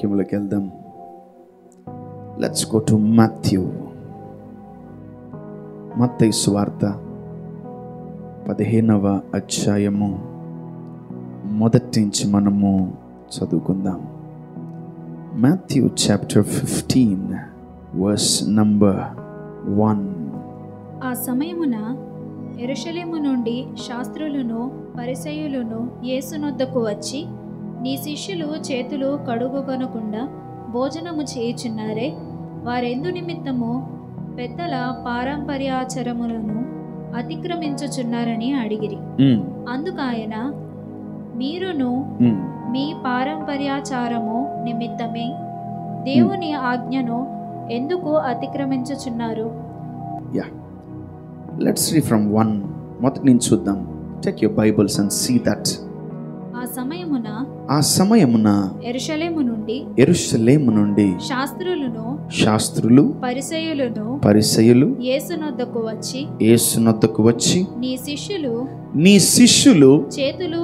వాక్యములకు వెళ్దాం. Let's go to మత్తయి సువార్త 15వ అధ్యాయము మొదటి నుంచి మనము చదువుకుందాం. Matthew chapter 15 verse number 1. ఆ సమయమున యెరూషలేము నుండి శాస్త్రులను పరిసయ్యులను యేసునొద్దకు వచ్చి, నీ శిష్యులు చేతులు కడుగుకొనకుండా భోజనము చేయుచున్నారే, వారెందు నిమిత్తము పెద్దల పారంపర్యాచారములను అతిక్రమించుచున్నారని అడిగిరి. అందుకాయన, మీరును మీ పారంపర్యాచారము నిమిత్తమే దేవుని ఆజ్ఞను ఎందుకు అతిక్రమించుచున్నారు? Let's read from 1. మొదటి నుంచి చూద్దాం. Take your Bibles and see that. ఆ సమయమున యెరూషలేము నుండి శాస్త్రులు పరిసయ్యులు యేసునొద్దకు వచ్చి నీ శిష్యులు చేతులు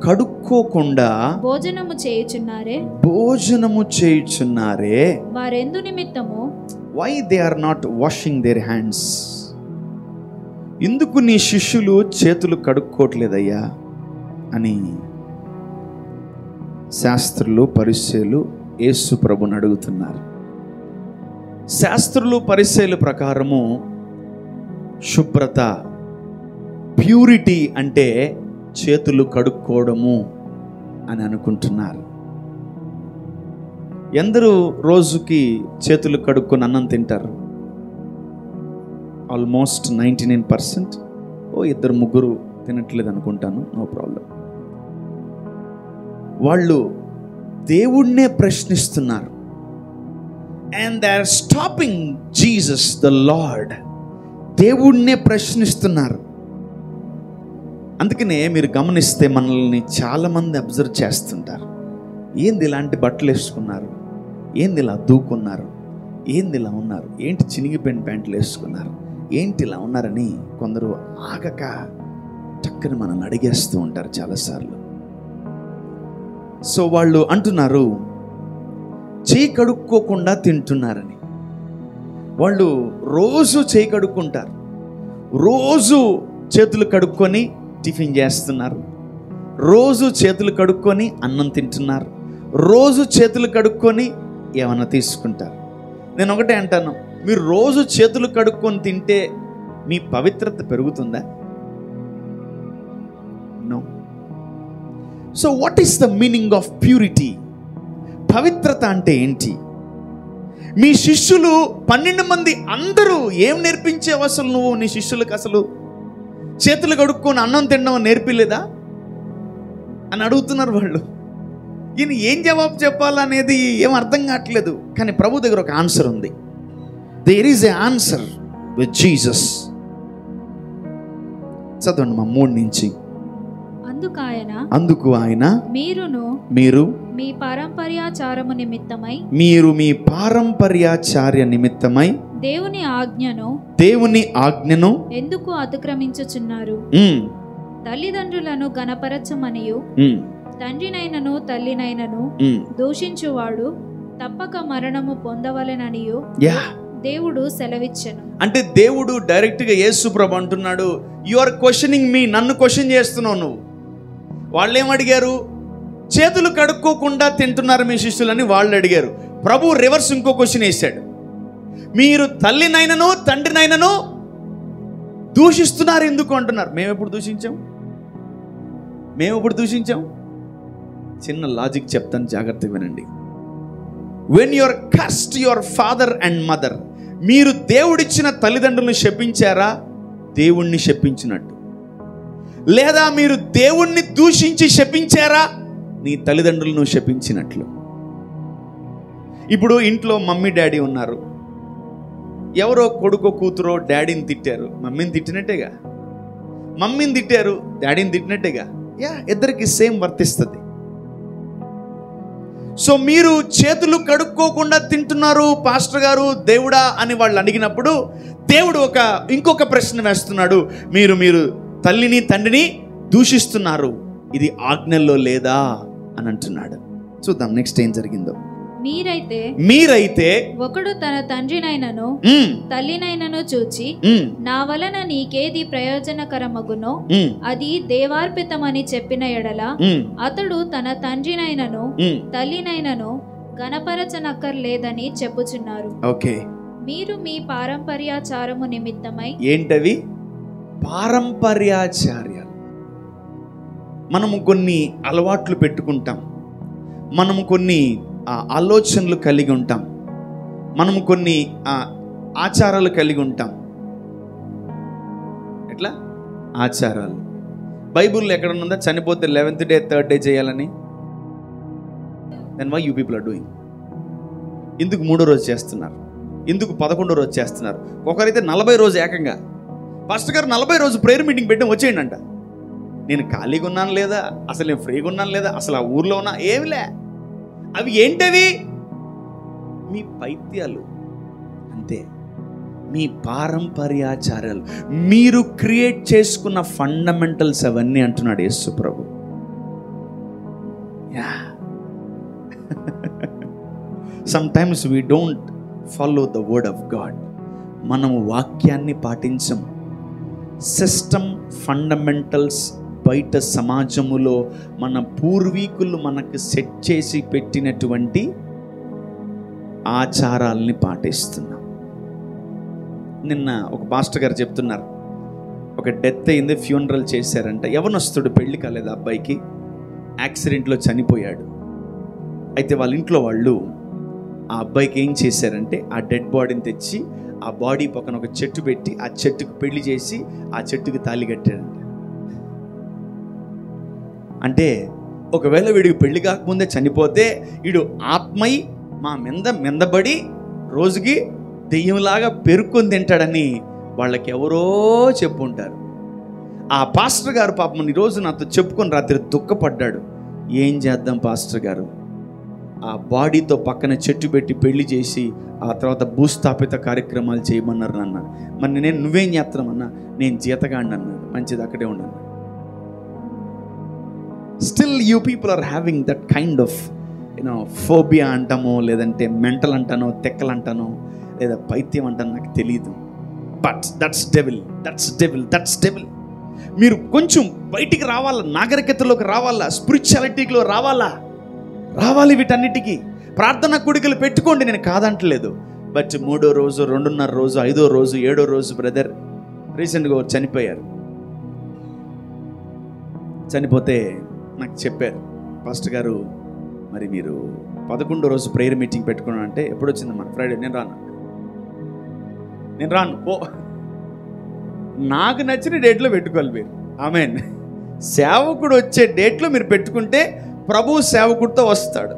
కడుక్కోకుండా భోజనము చేయుచున్నారే, వారెందు నిమిత్తము why they are not washing their hands? ఎందుకు నీ శిష్యులు చేతులు కడుక్కోవట్లేదయ్యా అని శాస్త్రులు పరిసయ్యులు యేసు ప్రభుని అడుగుతున్నారు. శాస్త్రులు పరిసయ్యుల ప్రకారము శుభ్రత, ప్యూరిటీ అంటే చేతులు కడుక్కోవడము అని అనుకుంటున్నారు. ఎందరూ రోజుకి చేతులు కడుక్కొని అన్నం తింటారు? ఆల్మోస్ట్ 99%. ఇద్దరు ముగ్గురు తినట్లేదు అనుకుంటాను, నో ప్రాబ్లం. వాళ్ళు దేవుణ్ణే ప్రశ్నిస్తున్నారు. And they are stopping Jesus the Lord. దేవుణ్ణే ప్రశ్నిస్తున్నారు. అందుకనే మీరు గమనిస్తే మనల్ని చాలామంది అబ్జర్వ్ చేస్తుంటారు. ఏంది ఇలాంటి బట్టలు వేసుకున్నారు, ఏంది ఇలా దూకున్నారు, ఏంది ఇలా ఉన్నారు, ఏంటి చినిగిపోయిన ప్యాంట్లు వేసుకున్నారు, ఏంటి ఇలా ఉన్నారని కొందరు ఆగక చక్కని మనల్ని అడిగేస్తూ ఉంటారు చాలాసార్లు. సో వాళ్ళు అంటున్నారు చేయి కడుక్కోకుండా తింటున్నారని. వాళ్ళు రోజు చేయి కడుక్కుంటారు, రోజు చేతులు కడుక్కొని టిఫిన్ చేస్తున్నారు, రోజు చేతులు కడుక్కొని అన్నం తింటున్నారు, రోజు చేతులు కడుక్కొని ఏమన్నా తీసుకుంటారు. నేను ఒకటే అంటాను, మీరు రోజు చేతులు కడుక్కొని తింటే మీ పవిత్రత పెరుగుతుందా? No. So what is the meaning of purity? పవిత్రత అంటే ఏంటి? మీ శిష్యులు 12 మంది అందరూ ఏం నేర్పించేవు అసలు? నువ్వు నీ శిష్యులకు అసలు చేతులు కడుక్కొని అన్నం తినడం నేర్పిలేదా అని అడుగుతున్నారు వాళ్ళు. ఈయన ఏం జవాబు చెప్పాలనేది ఏం అర్థం కావట్లేదు. కానీ ప్రభు దగ్గర ఒక ఆన్సర్ ఉంది. There is a answer with Jesus. చదవండి మా 3 నుంచి. అందుకు ఆయన మీరు మీ పారంపర్యాచారము నిమిత్తమై దేవుని ఆజ్ఞను ఎందుకు అతిక్రమించుచున్నారు? తల్లిదండ్రులను గణపరచమనియు తండ్రినైనను తల్లినైనను దూషించువాడు తప్పక మరణము పొందవలెననియు దేవుడు సెలవిచ్చెను. అంటే దేవుడు డైరెక్ట్ గా యేసు ప్రభు అంటున్నాడు, యు ఆర్ క్వశ్చనింగ్ మీ, నన్ను క్వశ్చన్ చేస్తున్నావు నువ్వు. వాళ్ళు ఏమడిగారు? చేతులు కడుక్కోకుండా తింటున్నారు మీ శిష్యులని వాళ్ళు అడిగారు. ప్రభు రివర్స్ ఇంకో క్వశ్చన్ వేశాడు, మీరు తల్లినైనను తండ్రినైనను దూషిస్తున్నారు ఎందుకు అంటున్నారు. మేము ఎప్పుడు దూషించాం? చిన్న లాజిక్ చెప్తాను, జాగ్రత్తగా వినండి. When your cursed your father and mother, మీరు దేవుడిచ్చిన తల్లిదండ్రులను శపించారా? దేవుణ్ణి శపించినట్టు. లేదా మీరు దేవుణ్ణి దూషించి శపించారా? నీ తల్లిదండ్రులను శపించినట్లు. ఇప్పుడు ఇంట్లో మమ్మీ డాడీ ఉన్నారు, ఎవరో కొడుకో కూతురో డాడీని తిట్టారు, మమ్మీని తిట్టినట్టేగా. మమ్మీని తిట్టారు, డాడీని తిట్టినట్టేగా. ఇద్దరికి సేమ్ వర్తిస్తుంది. సో మీరు చేతులు కడుక్కోకుండా తింటున్నారు పాస్టర్ గారు, దేవుడా అని వాళ్ళు అడిగినప్పుడు దేవుడు ఇంకొక ప్రశ్న వేస్తున్నాడు. మీరు తల్లిని తండ్రిని దూషిస్తున్నారు, ఇది ఆజ్ఞల్లో లేదా అని అంటున్నాడు. చూద్దాం నెక్స్ట్ ఏం జరిగిందో. మీరైతే ఒకడు తన తండ్రినైనను తల్లినైనను చూచి నా వలన నీకేది ప్రయోజనకరమగునో అది దేవార్పితమని చెప్పిన ఎడల అతడు తన తండ్రినైనను తల్లినైనను గణపరచనక్కర్లేదని చెప్పుచున్నారు. ఓకే, మీరు మీ పారంపర్యాచారము నిమిత్తమై. ఏంటవి పారంపర్యాచార్యాలు? మనము కొన్ని అలవాట్లు పెట్టుకుంటాం, మనము కొన్ని ఆలోచనలు కలిగి ఉంటాం, మనము కొన్ని ఆచారాలు కలిగి ఉంటాం. ఎట్లా ఆచారాలు? బైబుల్లో ఎక్కడ ఉందా చనిపోతే 11th డే 3rd డే చేయాలని? Then why you people are doing? ఎందుకు 3వ రోజు చేస్తున్నారు? ఎందుకు 11వ రోజు చేస్తున్నారు? ఒకరైతే 40 రోజు ఏకంగా. పాస్టర్ గారు 40 రోజు ప్రేయర్ మీటింగ్ పెట్టి వచ్చేయండి అంట. నేను ఖాళీగా ఉన్నాను లేదా, అసలు నేను ఫ్రీగా ఉన్నాను లేదా, అసలు ఆ ఊర్లో ఉన్నా ఏమిలే. అవి ఏంటవి? మీ పైత్యాలు అంతే, మీ పారంపర్యాచారాలు, మీరు క్రియేట్ చేసుకున్న ఫండమెంటల్స్ అవన్నీ అంటున్నాడు యేసు ప్రభు. Yeah, sometimes we don't follow the word of God. మనము వాక్యాన్ని పాటించం. సిస్టమ్, ఫండమెంటల్స్ బయట సమాజములో మన పూర్వీకులు మనకు సెట్ చేసి పెట్టినటువంటి ఆచారాలని పాటిస్తున్నాం. నిన్న ఒక పాస్టర్ గారు చెప్తున్నారు, ఒక డెత్ అయింది, ఫ్యూనరల్ చేశారంట. యవనస్తుడు, పెళ్లి కాలేదు అబ్బాయికి, యాక్సిడెంట్లో చనిపోయాడు. అయితే వాళ్ళ ఇంట్లో వాళ్ళు ఆ అబ్బాయికి ఏం చేశారంటే ఆ డెడ్ బాడీని తెచ్చి ఆ బాడీ పక్కన ఒక చెట్టు పెట్టి ఆ చెట్టుకు పెళ్లి చేసి ఆ చెట్టుకి తాళి కట్టారంట. అంటే ఒకవేళ వీడికి పెళ్లి కాకముందే చనిపోతే వీడు ఆత్మై మా మెందబడి రోజుకి దెయ్యంలాగా పెరుక్కొని తింటాడని వాళ్ళకి ఎవరో చెప్పుంటారు. ఆ పాస్టర్ గారు పాపం ఈరోజు నాతో చెప్పుకొని రాత్రి దుఃఖపడ్డాడు. ఏం చేద్దాం పాస్టర్ గారు, ఆ బాడీతో పక్కన చెట్టు పెట్టి పెళ్లి చేసి ఆ తర్వాత భూస్థాపిత కార్యక్రమాలు చేయమన్నారు నాన్న. మరి నువ్వేం చేస్తున్నామన్నా? నేను జీతగాండి అన్నాడు. మంచిది, అక్కడే ఉన్నాను. Still you people are having that kind of phobia అంటామో, లేదంటే మెంటల్ అంటానో, తెక్కలు అంటానో, లేదా పైత్యం అంటానో నాకు తెలియదు. But that's devil, that's devil, that's devil. మీరు కొంచెం బయటికి రావాలా, నాగరికతలోకి రావాలా, స్పిరిచువాలిటీలో రావాలి. వీటన్నిటికీ ప్రార్థన కూడికలు పెట్టుకోండి, నేను కాదంటలేదు. బట్ 3వ రోజు, 2.5 రోజు, 5వ రోజు, 7వ రోజు బ్రదర్ రీసెంట్గా చనిపోయారు. చనిపోతే నాకు చెప్పారు, పాస్టర్ గారు మరి మీరు 11వ రోజు ప్రేయర్ మీటింగ్ పెట్టుకున్నాను అంటే, ఎప్పుడు వచ్చిందమ్మా? ఫ్రైడే. నేను రాను. ఓ, నాకు నచ్చిన డేట్లో పెట్టుకోవాలి మీరు. ఆమేన్. సేవకుడు వచ్చే డేట్లో మీరు పెట్టుకుంటే ప్రభు సేవకుడితో వస్తాడు.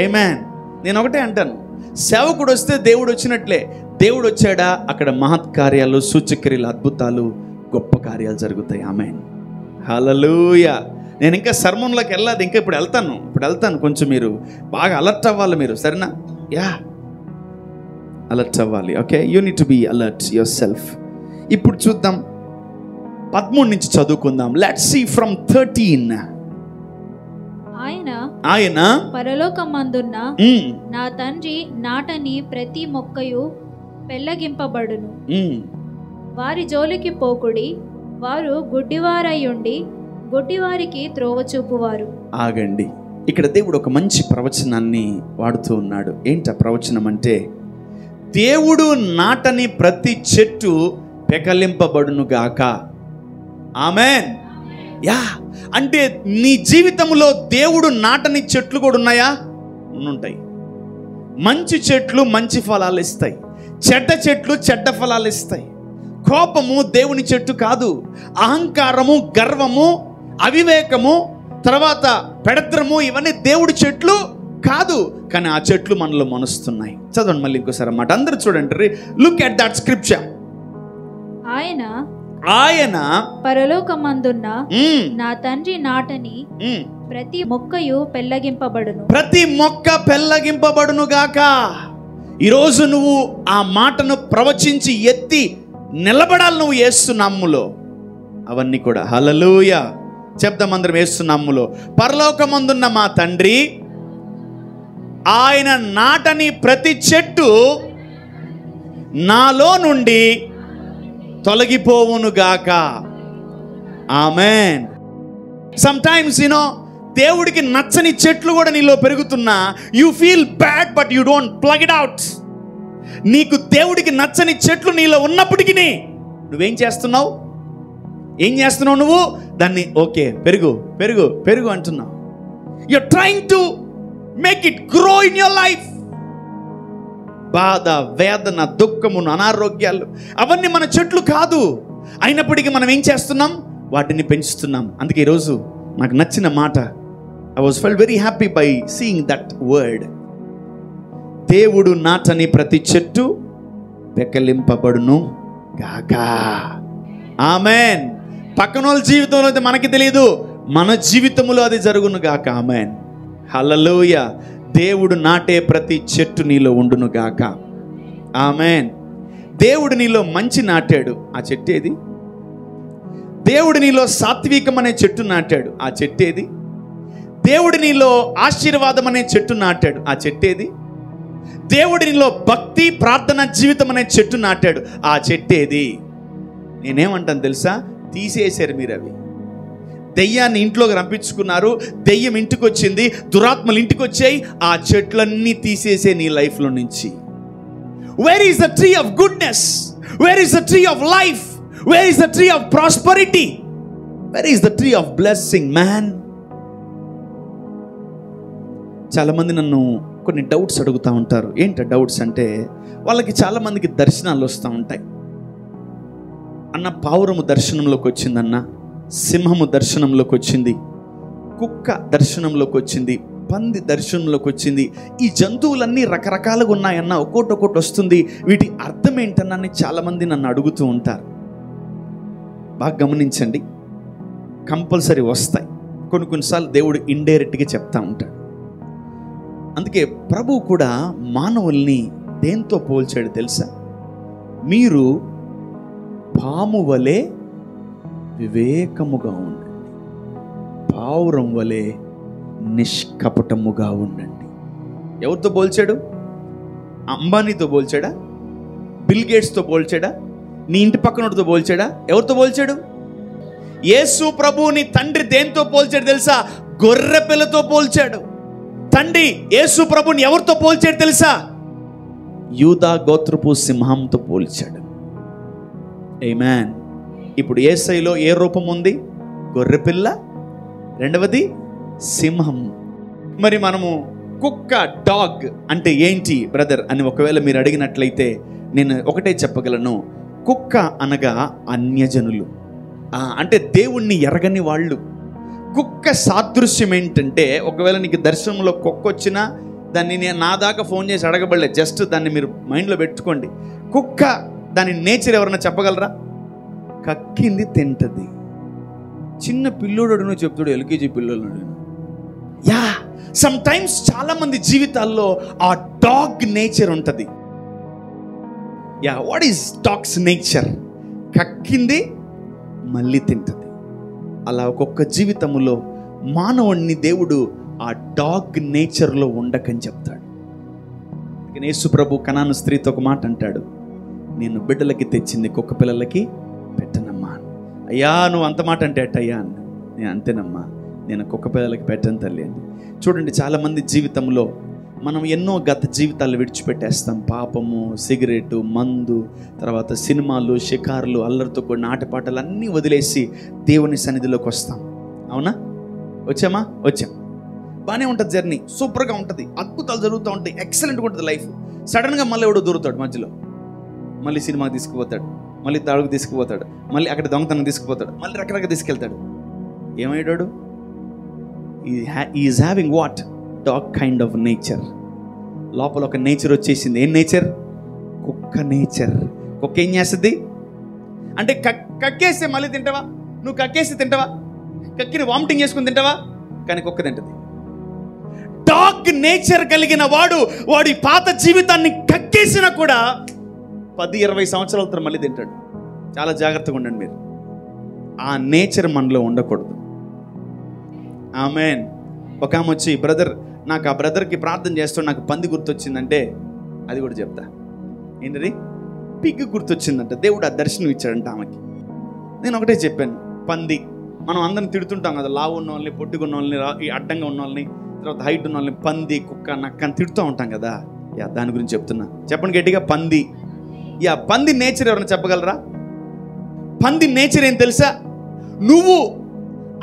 ఆమేన్. నేను ఒకటే అంటాను, సేవకుడు వస్తే దేవుడు వచ్చినట్లే. దేవుడు వచ్చాడా అక్కడ మహత్కార్యాలు, సూచక్రియలు, అద్భుతాలు, గొప్ప కార్యాలు జరుగుతాయి. ఆమేన్. హల్లెలూయా. నేను ఇంకా సర్మన్లోకి వెళ్ళాలి, ఇంకా ఇప్పుడు వెళ్తాను. కొంచెం మీరు బాగా అలర్ట్ అవ్వాలి మీరు, సరేనా? యా, అలర్ట్ అవ్వాలి. Okay, you need to be alert your self. ఇప్పుడు చూద్దాం, 13 నుంచి చదువుకుందాం. Let's see from 13. ఆయన పరలోకమందున్న నా తండ్రి నాటని ప్రతి మొక్కయు పెళ్ళగింపబడును. వారి జోలికి పోకుడి, వారు గుడ్డివారయ్యుండి గుడ్డివారికి త్రోవ చూపువారు. ఆగండి, ఇక్కడ దేవుడు ఒక మంచి ప్రవచనాన్ని వాడుతూ ఉన్నాడు. ఏంట ప్రవచనం అంటే, దేవుడు నాటని ప్రతి చెట్టు పెకలింపబడును గాక. ఆమేన్. యా, అంటే నీ జీవితంలో దేవుడు నాటని చెట్లు కూడా ఉన్నాయా? ఉంటాయి. మంచి చెట్లు మంచి ఫలాలు ఇస్తాయి, చెడ్డ చెట్లు చెడ్డ ఫలాలు ఇస్తాయి. కోపము దేవుని చెట్టు కాదు. అహంకారము, గర్వము, అవివేకము, తర్వాత పెడద్రము, ఇవన్నీ దేవుడి చెట్లు కాదు. కానీ ఆ చెట్లు మనలో మొలుస్తున్నాయి. చదవండి మళ్ళీ ఇంకోసారి అన్నమాట, అందరూ చూడండి. Look at that scripture. ఆయన పరలోకమందున్న నా తండ్రి నాటని ప్రతి మొక్కయు పెళ్ళగింపబడును. ప్రతి మొక్క పెళ్ళగింపబడును గాక. ఈరోజు నువ్వు ఆ మాటను ప్రవచించి ఎత్తి నిలబడాలి నువ్వు యేసు నామములో. అవన్నీ కూడా హల్లెలూయా. చెప్దాం అందరం యేసు నామములో. పరలోకమందున్న మా తండ్రి, ఆయన నాటని ప్రతి చెట్టు నాలో నుండి తొలగిపోవునుగాక. ఆమేన్. సమ్టైమ్స్ దేవుడికి నచ్చని చెట్లు కూడా నీలో పెరుగుతున్నా you feel bad, but you don't plug it out. నీకు దేవుడికి నచ్చని చెట్లు నీలో ఉన్నప్పటికీ నువ్వేం చేస్తున్నావు? ఏం చేస్తున్నావు? నువ్వు దాన్ని ఓకే పెరుగు పెరుగు పెరుగు అంటున్నావు. You're trying to make it grow in your life. బాధ, వేదన, దుఃఖమును, అనారోగ్యాలు అవన్నీ మన చెట్లు కాదు. అయినప్పటికీ మనం ఏం చేస్తున్నాం? వాటిని పెంచుతున్నాం. అందుకే ఈరోజు నాకు నచ్చిన మాట, I was fell very happy by seeing that word. దేవుడు నాటని ప్రతి చెట్టు పెకలింపబడును గాక. ఆమేన్. పక్కన వాళ్ళ జీవితంలో అయితే మనకి తెలియదు, మన జీవితంలో అది జరుగును గాక. ఆమేన్. హల్లెలూయా. దేవుడు నాటే ప్రతి చెట్టు నీలో ఉండును గాక. ఆమేన్. దేవుడు నీలో మంచి నాటాడు, ఆ చెట్టు ఏది? దేవుడు నీలో సాత్వికం అనే చెట్టు నాటాడు, ఆ చెట్టు ఏది? దేవుడు నీలో ఆశీర్వాదం అనే చెట్టు నాటాడు, ఆ చెట్టు ఏది? దేవుడు నీలో భక్తి, ప్రార్థన జీవితం అనే చెట్టు నాటాడు, ఆ చెట్టు ఏది? నేనేమంటాను తెలుసా? తీసేశారు మీరు అవి. దెయ్యాన్ని ఇంట్లోకి రంపించుకున్నారు, దెయ్యం ఇంటికి వచ్చింది, దురాత్మలు ఇంటికి వచ్చాయి, ఆ చెట్లన్నీ తీసేసే నీ లైఫ్లో నుంచి. Where is the tree of goodness? Where is the tree of life? Where is the tree of prosperity? Where is the tree of blessing man? చాలామంది నన్ను కొన్ని డౌట్స్ అడుగుతూ ఉంటారు. ఏంటి డౌట్స్ అంటే, వాళ్ళకి చాలామందికి దర్శనాలు వస్తూ ఉంటాయి. అన్న పావురము దర్శనంలోకి వచ్చిందన్న, సింహము దర్శనంలోకి వచ్చింది, కుక్క దర్శనంలోకి వచ్చింది, పంది దర్శనంలోకి వచ్చింది. ఈ జంతువులన్నీ రకరకాలుగా ఉన్నాయన్న, ఒక్కొక్కటి వస్తుంది. వీటి అర్థం ఏంటన్నా చాలామంది నన్ను అడుగుతూ ఉంటారు. బాగా గమనించండి, కంపల్సరీ వస్తాయి. కొన్నిసార్లు దేవుడు ఇండైరెక్ట్గా చెప్తా ఉంటాడు. అందుకే ప్రభు కూడా మానవుల్ని దేంతో పోల్చాడు తెలుసా? మీరు పాము వలె వివేకముగా ఉండండి, పావురం వలె నిష్కపటముగా ఉండండి. ఎవరితో పోల్చాడు? అంబానీతో పోల్చాడా? బిల్ గేట్స్తో పోల్చాడా? నీ ఇంటి పక్కనోడితో పోల్చాడా? ఎవరితో పోల్చాడు? యేసు ప్రభువుని తండ్రి దేంతో పోల్చాడు తెలుసా? గొర్రె పిల్లతో పోల్చాడు. తండ్రి యేసు ప్రభుని ఎవరితో పోల్చాడు తెలుసా? యూదా గోత్రపు సింహంతో పోల్చాడు. ఆమేన్. ఇప్పుడు యేసయ్యలో ఏ రూపం ఉంది? గొర్రెపిల్ల, రెండవది సింహం. మరి మనము కుక్క, డాగ్ అంటే ఏంటి బ్రదర్ అని ఒకవేళ మీరు అడిగినట్లయితే నేను ఒకటే చెప్పగలను. కుక్క అనగా అన్యజనులు, అంటే దేవుణ్ణి ఎరగని వాళ్ళు. కుక్క సాదృశ్యం ఏంటంటే, ఒకవేళ నీకు దర్శనంలో కుక్క వచ్చినా దాన్ని నేను నా దాకా ఫోన్ చేసి అడగబడలేదు, జస్ట్ దాన్ని మీరు మైండ్లో పెట్టుకోండి. కుక్క దాని నేచర్ ఎవరన్నా చెప్పగలరా? కక్కింది తింటది. చిన్న పిల్లోడు చెప్తాడు, ఎల్కేజీ పిల్లలు. యా, సమ్ టైమ్స్ చాలా మంది జీవితాల్లో ఆ డాగ్ నేచర్ ఉంటుంది. Yeah, what is dog's nature? కక్కింది మళ్ళీ తింటది. అలా ఒక్కొక్క జీవితంలో మానవుణ్ణి దేవుడు ఆ డాగ్ నేచర్లో ఉండకని చెప్తాడు. యేసు ప్రభు కనాను స్త్రీతో ఒక మాట అంటాడు, నేను బిడ్డలకి తెచ్చింది కుక్క పిల్లలకి పెట్టనమ్మా. అయ్యా నువ్వు అంత మాట అంటే అయ్యా? నేను అంతేనమ్మా, నేను కుక్క పిల్లలకి పెట్టను తల్లి అని. చూడండి, చాలామంది జీవితంలో మనం ఎన్నో గత జీవితాలు విడిచిపెట్టేస్తాం. పాపము, సిగరెట్, మందు, తర్వాత సినిమాలు, షికారులు, అల్లరితో కూడిన ఆటపాటలు అన్నీ వదిలేసి దేవుని సన్నిధిలోకి వస్తాం. అవునా? వచ్చామా? వచ్చాం. బాగానే ఉంటుంది, జర్నీ సూపర్గా ఉంటుంది, అద్భుతాలు జరుగుతూ ఉంటాయి, ఎక్సలెంట్గా ఉంటుంది లైఫ్. సడన్గా మళ్ళీ ఎవడో దూరుతాడు మధ్యలో, మళ్ళీ సినిమాకి తీసుకుపోతాడు, మళ్ళీ తాడుకు తీసుకుపోతాడు, మళ్ళీ అక్కడ దొంగతనం తీసుకుపోతాడు, మళ్ళీ రకరకాల తీసుకెళ్తాడు. ఏమయ్యాడు? Is having what? Dog kind of nature. లోపల ఒక నేచర్ వచ్చేసింది. ఏం నేచర్? కుక్క నేచర్. కుక్క ఏం చేస్తుంది అంటే కక్కేస్తే మళ్ళీ తింటావా? నువ్వు కక్కేసి తింటావా? కక్కిని వామిటింగ్ చేసుకుని తింటావా? కానీ కుక్క తింటది. డాగ్ నేచర్ కలిగిన వాడి పాత జీవితాన్ని కక్కేసినా కూడా 10-20 సంవత్సరాల తర్వాత మళ్ళీ తింటాడు. చాలా జాగ్రత్తగా ఉండండి మీరు. ఆ నేచర్ మనలో ఉండకూడదు. ఆమెన్. ఒక ఆమె వచ్చి, బ్రదర్ నాకు ఆ బ్రదర్కి ప్రార్థన చేస్తూ నాకు పంది గుర్తొచ్చిందంటే, అది కూడా చెప్తా. ఏంటది? పిగ్ గుర్తొచ్చిందంట. దేవుడు ఆ దర్శనం ఇచ్చాడంట ఆమెకి. నేను ఒకటే చెప్పాను, పంది. మనం అందరిని తిడుతుంటాం కదా, లావు ఉన్న వాళ్ళని, పొట్టుకున్న వాళ్ళని, అడ్డంగా ఉన్న వాళ్ళని, తర్వాత హైట్ ఉన్న వాళ్ళని పంది, కుక్క, నక్క అని తిడుతూ ఉంటాం కదా. దాని గురించి చెప్తున్నా. చెప్పండి గట్టిగా, పంది. పంది నేచర్ ఎవరైనా చెప్పగలరా? పంది నేచర్ ఏం తెలుసా? నువ్వు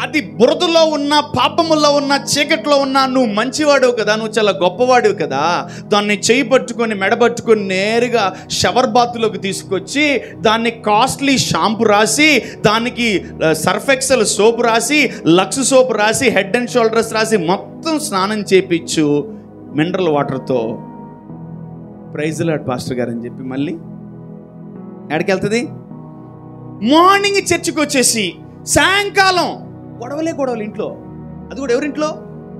అది బురదలో ఉన్న, పాపముల్లో ఉన్న, చీకట్లో ఉన్న, నువ్వు మంచివాడివి కదా, నువ్వు చాలా గొప్పవాడివి కదా, దాన్ని చేయి పట్టుకొని మెడబట్టుకొని నేరుగా షవర్ బాత్లోకి తీసుకొచ్చి దాన్ని కాస్ట్లీ షాంపూ రాసి, దానికి సర్ఫ్ ఎక్సెల్ సోపు రాసి, లక్స్ సోపు రాసి, హెడ్ అండ్ షోల్డర్స్ రాసి మొత్తం స్నానం చేపించు మినరల్ వాటర్తో. ప్రైజ్ లార్డ్ పాస్టర్ గారు అని చెప్పి మళ్ళీ ఎక్కడికి వెళ్తుంది? మార్నింగ్ చర్చికి వచ్చేసి సాయంకాలం గొడవలు ఇంట్లో. అది కూడా ఎవరింట్లో?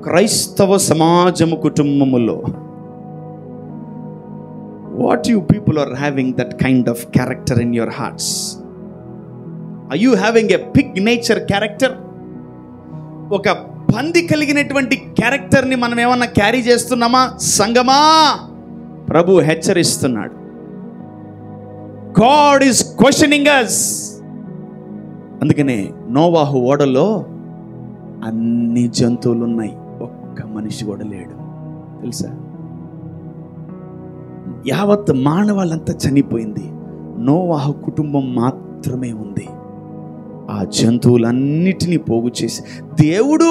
క్రైస్తవ సమాజము, కుటుంబములో. What you people are having that kind of character in your hearts? Are you having a pig nature character? ఒక పంది కలిగినటువంటి క్యారెక్టర్ని మనం ఏమన్నా క్యారీ చేస్తున్నామా? సంగమా, ప్రభు హెచ్చరిస్తున్నాడు. God is questioning us. అందుకనే నోవాహు ఓడలో అన్ని జంతువులు ఉన్నాయి, ఒక్క మనిషి కూడా లేడు. తెలుసా? యావత్ మానవాళ్ళంతా చనిపోయింది, నోవాహు కుటుంబం మాత్రమే ఉంది. ఆ జంతువులన్నిటినీ పోగు చేసి దేవుడు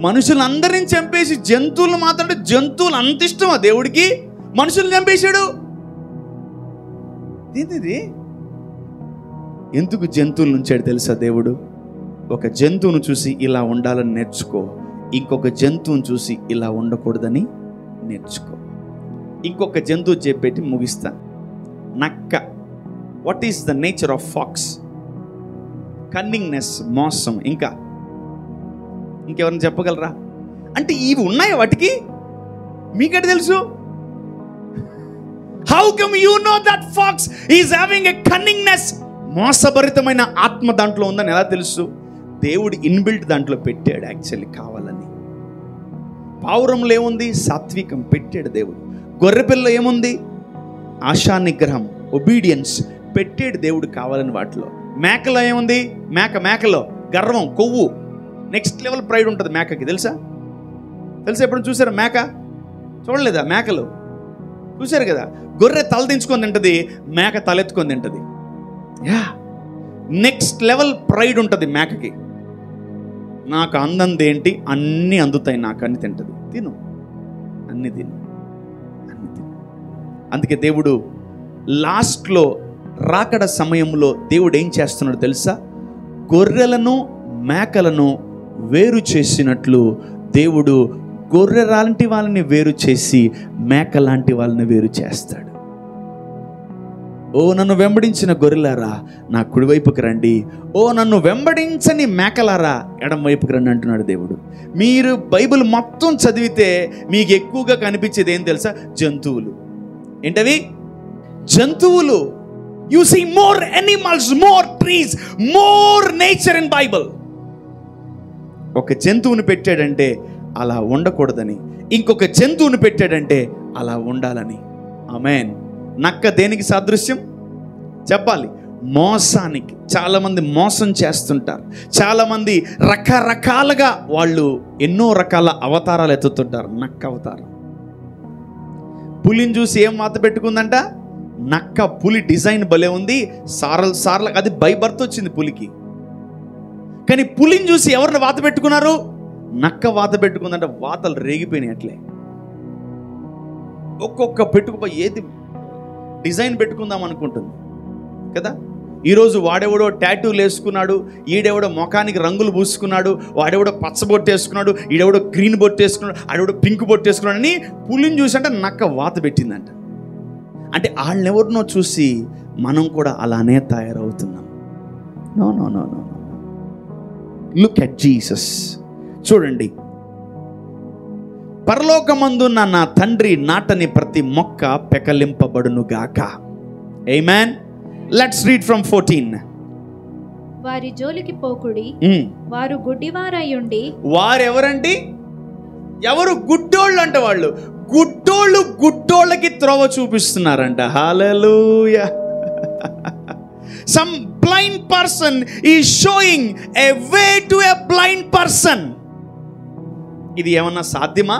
మనుషులందరినీ చంపేసి జంతువులు మాత్రం, జంతువులు అంత ఇష్టమా దేవుడికి? మనుషులు చంపేశాడు. ఏంటిది? ఎందుకు జంతువుల నుంచాడు తెలుసా దేవుడు? ఒక జంతువును చూసి ఇలా ఉండాలని నేర్చుకో, ఇంకొక జంతువును చూసి ఇలా ఉండకూడదని నేర్చుకో. ఇంకొక జంతువు చెప్పేటి ముగిస్తా. నక్క. What is the nature of fox? Cunningness, మోసం. ఇంకెవరైనా చెప్పగలరా? అంటే ఇవి ఉన్నాయా వాటికి? మీకటి తెలుసు? How come you know that fox is having a cunningness? మోసభరితమైన ఆత్మ దాంట్లో ఉందని ఎలా తెలుసు? దేవుడు ఇన్బిల్ట్ దాంట్లో పెట్టాడు, యాక్చువల్లీ కావాలని. పావురంలో ఏముంది? సాత్వికం పెట్టాడు దేవుడు. గొర్రెపిల్ల ఏముంది? ఆశా నిగ్రహం, ఒబీడియన్స్ పెట్టాడు దేవుడు కావాలని వాటిలో. మేకలో ఏముంది? మేకలో గర్వం, కొవ్వు, నెక్స్ట్ లెవెల్ ప్రైడ్ ఉంటుంది మేకకి. తెలుసా? ఎప్పుడు చూసారా మేక? చూడలేదా? మేకలు చూశారు కదా. గొర్రె తల దించుకొని తింటది, మేక తలెత్తుకొని తింటది. నెక్స్ట్ లెవెల్ ప్రైడ్ ఉంటుంది మేకకి. నాకు అందంది ఏంటి? అన్నీ అందుతాయి నాకు అని తింటది. అన్ని తిను. అందుకే దేవుడు లాస్ట్లో రాకడ సమయంలో దేవుడు ఏం చేస్తున్నాడు తెలుసా? గొర్రెలను మేకలను వేరు చేసినట్లు దేవుడు గొర్రె లాంటి వాళ్ళని వేరు చేసి మేక లాంటి వాళ్ళని వేరు చేస్తాడు. ఓ నన్ను వెంబడించిన గొర్రెలారా నా కుడివైపుకి రండి, ఓ నన్ను వెంబడించని మేకలారా ఎడం వైపుకి రండి అంటున్నాడు దేవుడు. మీరు బైబిల్ మొత్తం చదివితే మీకు ఎక్కువగా కనిపించేది ఏం తెలుసా? జంతువులు. ఏంటవి? జంతువులు. You see more animals, more trees, more nature in Bible. ఒక జంతువుని పెట్టాడంటే అలా ఉండకూడదని, ఇంకొక జంతువుని పెట్టాడంటే అలా ఉండాలని. ఆమేన్. నక్క దేనికి సాదృశ్యం చెప్పాలి? మోసానికి. చాలామంది మోసం చేస్తుంటారు, చాలామంది రకరకాలుగా వాళ్ళు ఎన్నో రకాల అవతారాలు ఎత్తుతుంటారు. నక్క అవతారం. పులిని చూసి ఏం వాత పెట్టుకుందంట? నక్క. పులి డిజైన్ భలే ఉంది, సార్లు అది బై బర్త్ వచ్చింది పులికి. కానీ పులిని చూసి ఎవరిని వాత పెట్టుకున్నారు? నక్క వాత పెట్టుకుందంటే వాతలు రేగిపోయినాయి. అట్లే ఒక్కొక్క పెట్టుకుపోయి ఏది డిజైన్ పెట్టుకుందాం అనుకుంటుంది కదా. ఈరోజు వాడెవడో టాటూలు వేసుకున్నాడు, ఈడెవడో ముఖానికి రంగులు పూసుకున్నాడు, వాడెవడో పచ్చ బొట్టు వేసుకున్నాడు, ఈడెవడో గ్రీన్ బొట్టు వేసుకున్నాడు, ఆడెవడో పింక్ బొట్టు వేసుకున్నాడు అని పులిని చూసి అంటే నక్క వాత పెట్టిందంట. అంటే వాళ్ళెవరినో చూసి మనం కూడా అలానే తయారవుతున్నాం. No no no no no. Look at Jesus. చూడండి, పరలోకమందున్న నా తండ్రి నాటని ప్రతి మొక్క పెకలింపబడునుగాక. ఆమేన్. Let's read from 14. వారి జోలికి పోకుడి, వారు గుడ్డివారయ్యుండి. వారెవరండి? ఎవరు? గుడ్డోళ్ళు అంట. వాళ్ళు గుడ్డోళ్ళు గుడ్డోళ్ళకి త్రోవ చూపిస్తున్నారంట. హల్లెలూయా. Some blind person is showing a way to a blind person. ఇది ఏమన్నా సాధ్యమా?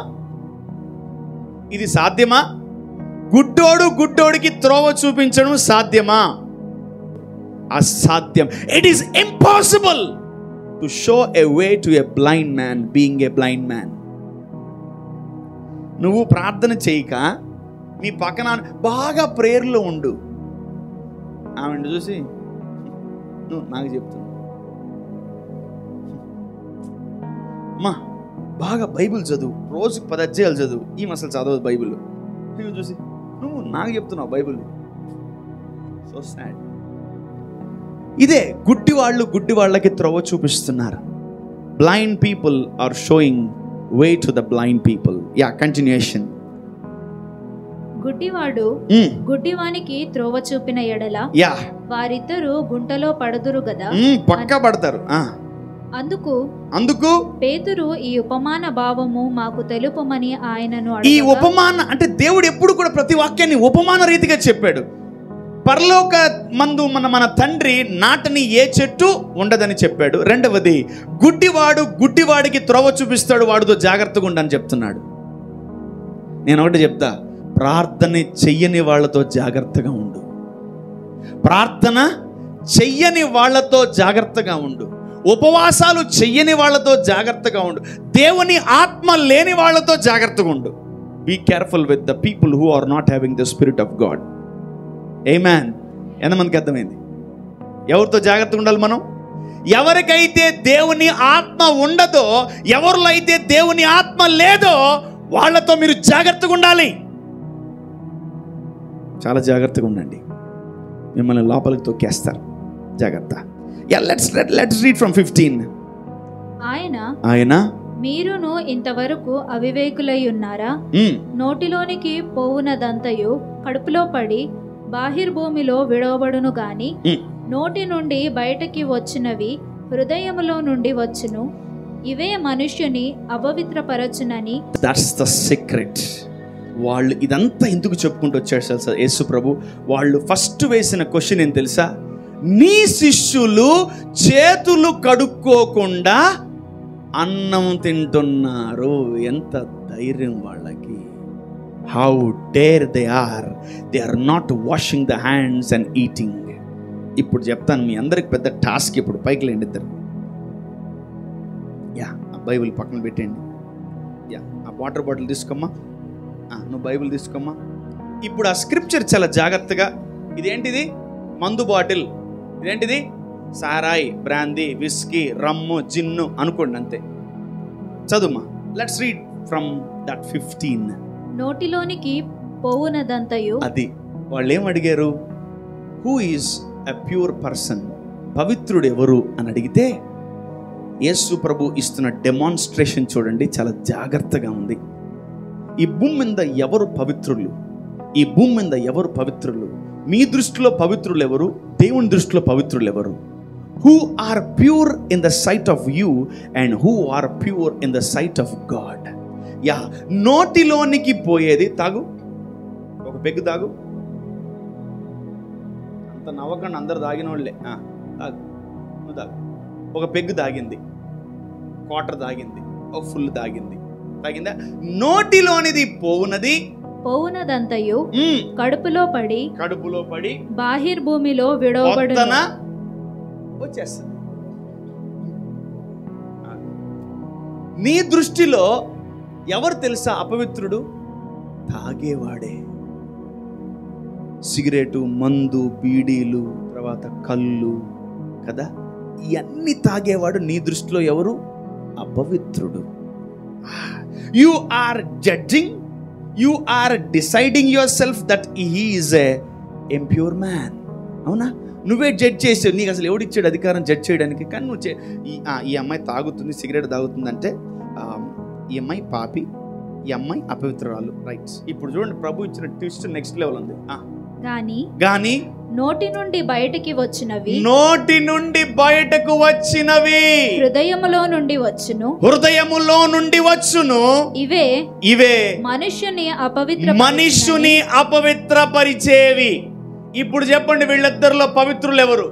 ఇది సాధ్యమా? గుడ్డోడు గుడ్డోడికి త్రోవ చూపించడం సాధ్యమా? అసాధ్యం. It is impossible to show a way to a blind man being a blind man. నువ్వు ప్రార్థన చేయక నీ పక్కన బాగా ప్రేయర్లో ఉండు, ఆమెను చూసి నువ్వు నాకు చెప్తున్నా, అమ్మా బాగా బైబిల్ చదువు, రోజుకి 10 అధ్యాయాలు చదువు, ఈమె అసలు చదవదు బైబిల్. నేను చూసి నువ్వు నాకు చెప్తున్నావు బైబిల్. So sad. ఇదే గుడ్డి వాళ్ళు గుడ్డి వాళ్ళకి త్రోవ చూపిస్తున్నారు. Blind people are showing way to the blind people. Yeah, continuation. గుడ్డివాడు గుడ్డివానికి త్రోవ చూపిన ఎడల వారిద్దరూ గుంటలో పడదురు గదా. పక్కా పడతారు. అందుకు పేతురు ఈ ఉపమాన భావము మాకు తెలుపమని ఆయనను ఈ ఉపమాన అంటే దేవుడు ఎప్పుడు కూడా ప్రతి వాక్యాన్ని ఉపమాన రీతిగా చెప్పాడు. పరలోక మందు మన తండ్రి నాటని ఏ చెట్టు ఉండదని చెప్పాడు. రెండవది, గుడ్డివాడు గుడ్డివాడికి త్రోవ చూపిస్తాడు, వాడితో జాగ్రత్తగా ఉండని చెప్తున్నాడు. నేను ఒకటి చెప్తా, ప్రార్థన చెయ్యని వాళ్ళతో జాగ్రత్తగా ఉండు. ప్రార్థన చెయ్యని వాళ్ళతో జాగ్రత్తగా ఉండు. ఉపవాసాలు చెయ్యని వాళ్ళతో జాగ్రత్తగా ఉండు. దేవుని ఆత్మ లేని వాళ్ళతో జాగ్రత్తగా ఉండు. Be careful with the people who are not having the spirit of God. ఆమేన్. ఎంతమందికి అర్థమైంది? ఎవరితో జాగ్రత్తగా ఉండాలి మనం? ఎవరికైతే దేవుని ఆత్మ ఉండదో, ఎవరిలో అయితే దేవుని ఆత్మ లేదో వాళ్ళతో మీరు జాగ్రత్తగా ఉండాలి. చాలా జాగ్రత్తగా ఉండండి, మిమ్మల్ని లోపలికి తొక్కేస్తారు. జాగ్రత్త. Let's read from 15. ఆయన మీరును ఇంతవరకు అవివేకులై ఉన్నారా? నోటిలోనికి పోవునదంతయు కడుపులో పడి బాహిర్భూమిలో విడవబడును గాని నోటి నుండి బయటకి వచ్చినవి హృదయములో నుండి వచ్చును. ఇవే మనుష్యుని అపవిత్రపరచునని. That's the secret. వాళ్ళు ఇదంతా ఎందుకు చెప్పుకుంటూ వచ్చారు తెలుసా యేసు ప్రభు? వాళ్ళు ఫస్ట్ వేసిన క్వశ్చన్ ఏం తెలుసా? నీ శిష్యులు చేతులు కడుక్కోకుండా అన్నం తింటున్నారు. ఎంత ధైర్యం వాళ్ళకి! How dare they are not washing the hands and eating. ఇప్పుడు చెప్తాను మీ అందరికి పెద్ద టాస్క్. ఇప్పుడు పైకి లేండి ఇద్దరు. యా, ఆ బైబిల్ పక్కన పెట్టండి. యా, ఆ వాటర్ బాటిల్ తీసుకోమ్మా. నువ్వు బైబిల్ తీసుకోమ్మా. ఇప్పుడు ఆ స్క్రిప్చర్ చాలా జాగ్రత్తగా, ఇదేంటిది? మందు బాటిల్. ఇదేంటిది? సారాయి, బ్రాందీ, విస్కీ, రమ్ము, జిన్ను అనుకోండి, అంతే. చదువుమా. Let's read from that 15. నోటిలోనికి పోవునదంతయు. అది వాళ్ళు ఏం అడిగారు? Who is a pure person? పవిత్రుడు ఎవరు అని అడిగితే యేసు ప్రభు ఇస్తున్న డెమాన్స్ట్రేషన్ చూడండి, చాలా జాగ్రత్తగా ఉంది. ఈ భూమి మీద ఎవరు పవిత్రులు? ఈ భూమి మీద ఎవరు పవిత్రులు? మీ దృష్టిలో పవిత్రులు ఎవరు? దేవుని దృష్టిలో పవిత్రులు ఎవరు? Who are pure in the sight of you and who are pure in the sight of God. Yeah, నోటిలోనికి పోయేది. తాగు, ఒక పెగ్గు తాగు. అంత నవ్వకండి, అందరు తాగిన వాళ్ళే. తాగు, నువ్వు తాగు. ఒక పెగ్గు తాగింది, క్వార్టర్ తాగింది, ఒక ఫుల్ తాగింది. తాగిందా? నోటిలోనిది పోవునదంతయు కడుపులో పడి బాహిర్భూమిలో విడవబడును. వచ్చేస్తుంది. నీ దృష్టిలో ఎవరు తెలుసా అపవిత్రుడు? తాగేవాడే. సిగరెటు, మందు, బీడీలు, తర్వాత కళ్ళు కదా, ఇవన్నీ తాగేవాడు నీ దృష్టిలో ఎవరు? అపవిత్రుడు. You are judging, you are deciding yourself that he is a impure man. అవునా? నువ్వే జడ్జ్ చేసావు. నీకు అసలు ఎవడిచ్చాడు అధికారం జడ్జ్ చేయడానికి? కానీ నువ్వు ఈ అమ్మాయి తాగుతుంది, సిగరెట్ తాగుతుందంటే ఈ అమ్మాయి పాపి, ఈ అమ్మాయి అపవిత్రురాలు. రైట్. ఇప్పుడు చూడండి, ప్రభు ఇచ్చిన ట్విస్ట్ నెక్స్ట్ లెవెల్ ఉంది. కానీ నోటి నుండి బయటికి వచ్చినవి నోటి నుండి బయటకు వచ్చినవి హృదయములో నుండి వచ్చును హృదయములో నుండి వచ్చును ఇవే ఇవే మనుష్యుని అపవిత్రపరిచేవి. ఇప్పుడు చెప్పండి, వీళ్ళిద్దరిలో పవిత్రులు ఎవరు?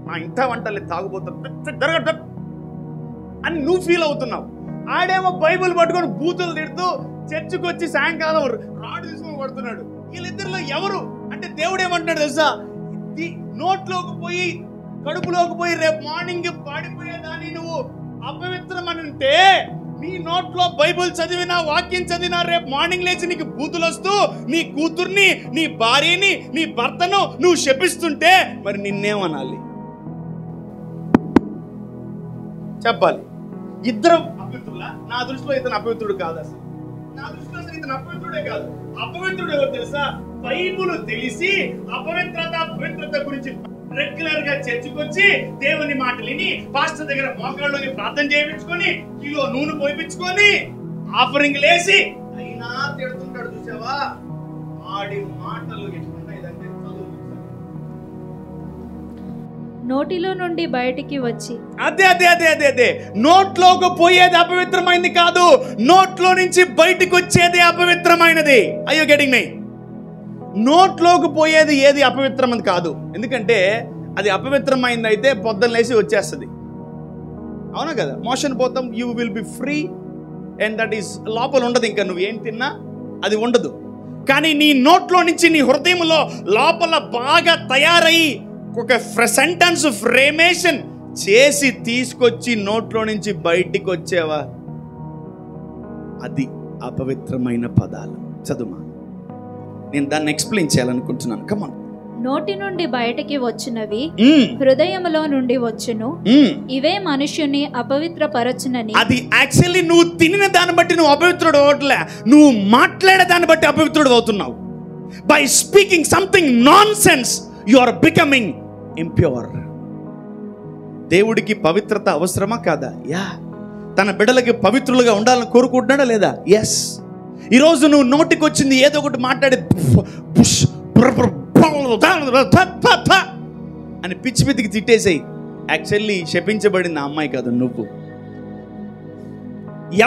మా ఇంట వంటలే తాగుపోతారు అని నువ్వు ఫీల్ అవుతున్నావు. ఆడేమో బైబిల్ పట్టుకొని బూతులు తిడుతూ చర్చికి వచ్చి సాయంకాలం రాడు తీసుకొని కొడుతున్నాడు. వీళ్ళిద్దరిలో ఎవరు అంటే దేవుడు ఏమంటున్నాడు తెలుసా? నోట్లోకి పోయి కడుపులోకి పోయి రేపు మార్నింగ్ పాడిపోయేదాన్ని నువ్వు అపవిత్రం అని అంటే, నీ నోట్లో బైబిల్ చదివినా వాక్యం చదివినా రేపు మార్నింగ్ లేచి నీకు బూతులు వస్తూ నీ కూతుర్ని, నీ భార్యని, నీ భర్తను నువ్వు శపిస్తుంటే మరి నిన్నేమనాలి? చెప్పాలి. ఇద్దరు అపవిత్రులా? నా దృష్టిలో ఇతను అపవిత్రుడు కాదు. అసలు నా దృష్టిలో అసలు ఇతను అపవిత్రుడే కాదు. అపవిత్రుడు ఎవరు తెలుసా? బైబిల్ తెలిసి పవిత్రత గురించి రెగ్యులర్ గా చర్చికి వచ్చి దేవుని మాటలిని పాస్టర్ దగ్గర మోకాళ్ళలోని ప్రార్థన చేయించుకొని కిలో నూనె పోయించుకొని ఆఫరింగ్ లేసి అయినా తిడుతుంటాడు. చూసావా? ఆడి మాటలు ఎట్లుంటాయిదంటే నోటిలో నుండి బయటికి వచ్చి అదే నోట్లోకి పోయేది అపవిత్రమైనది కాదు, నోట్లో నుంచి బయటికి వచ్చేది అపవిత్రమైనది. అయ్యో గెటింగ్ మీ? నోట్లోకి పోయేది ఏది అపవిత్రమైనది కాదు. ఎందుకంటే అది అపవిత్రమైనది అయితే పొద్దున్న లేసి వచ్చేస్తుంది. అవునా కదా? మోషన్ పోతాం, you will be free and that is లోపల ఉండదు. ఇంకా నువ్వు ఏం తిన్నా అది ఉండదు. కానీ నీ నోట్లో నుంచి నీ హృదయంలో లోపల బాగా తయారయ్యి ఒక సెంటెన్స్ ఫ్రేమేషన్ చేసి తీసుకొచ్చి నోట్లో నుంచి బయటికి వచ్చేవా, అది అపవిత్రమైన పదాలు. చదువు, నేను దాన్ని ఎక్స్ప్లెయిన్ చేయాలనుకుంటున్నాను. కమాన్. నోటి నుండి బయటికి వచ్చినవి హృదయములో నుండి వచ్చును, ఇవే మనుష్యుని అపవిత్రపరచునని. అది యాక్చువల్లీ నువ్వు తినిన దాన్ని బట్టి నువ్వు అపవిత్రుడు అవట్లే, నువ్వు మాట్లాడే దాన్ని బట్టి అపవిత్రుడు అవుతున్నావు. By speaking something nonsense you are becoming impure. దేవుడికి పవిత్రత అవసరమా కాదా? యా. తన బిడ్డలకి పవిత్రులుగా ఉండాలని కోరుకుంటున్నాడా లేదా? ఎస్. ఈరోజు నువ్వు నోటికి వచ్చింది ఏదో ఒకటి మాట్లాడి అని పిచ్చి పిచ్చికి తిట్టేసేయి. యాక్చువల్లీ శపించబడింది ఆ అమ్మాయి కాదు, నువ్వు.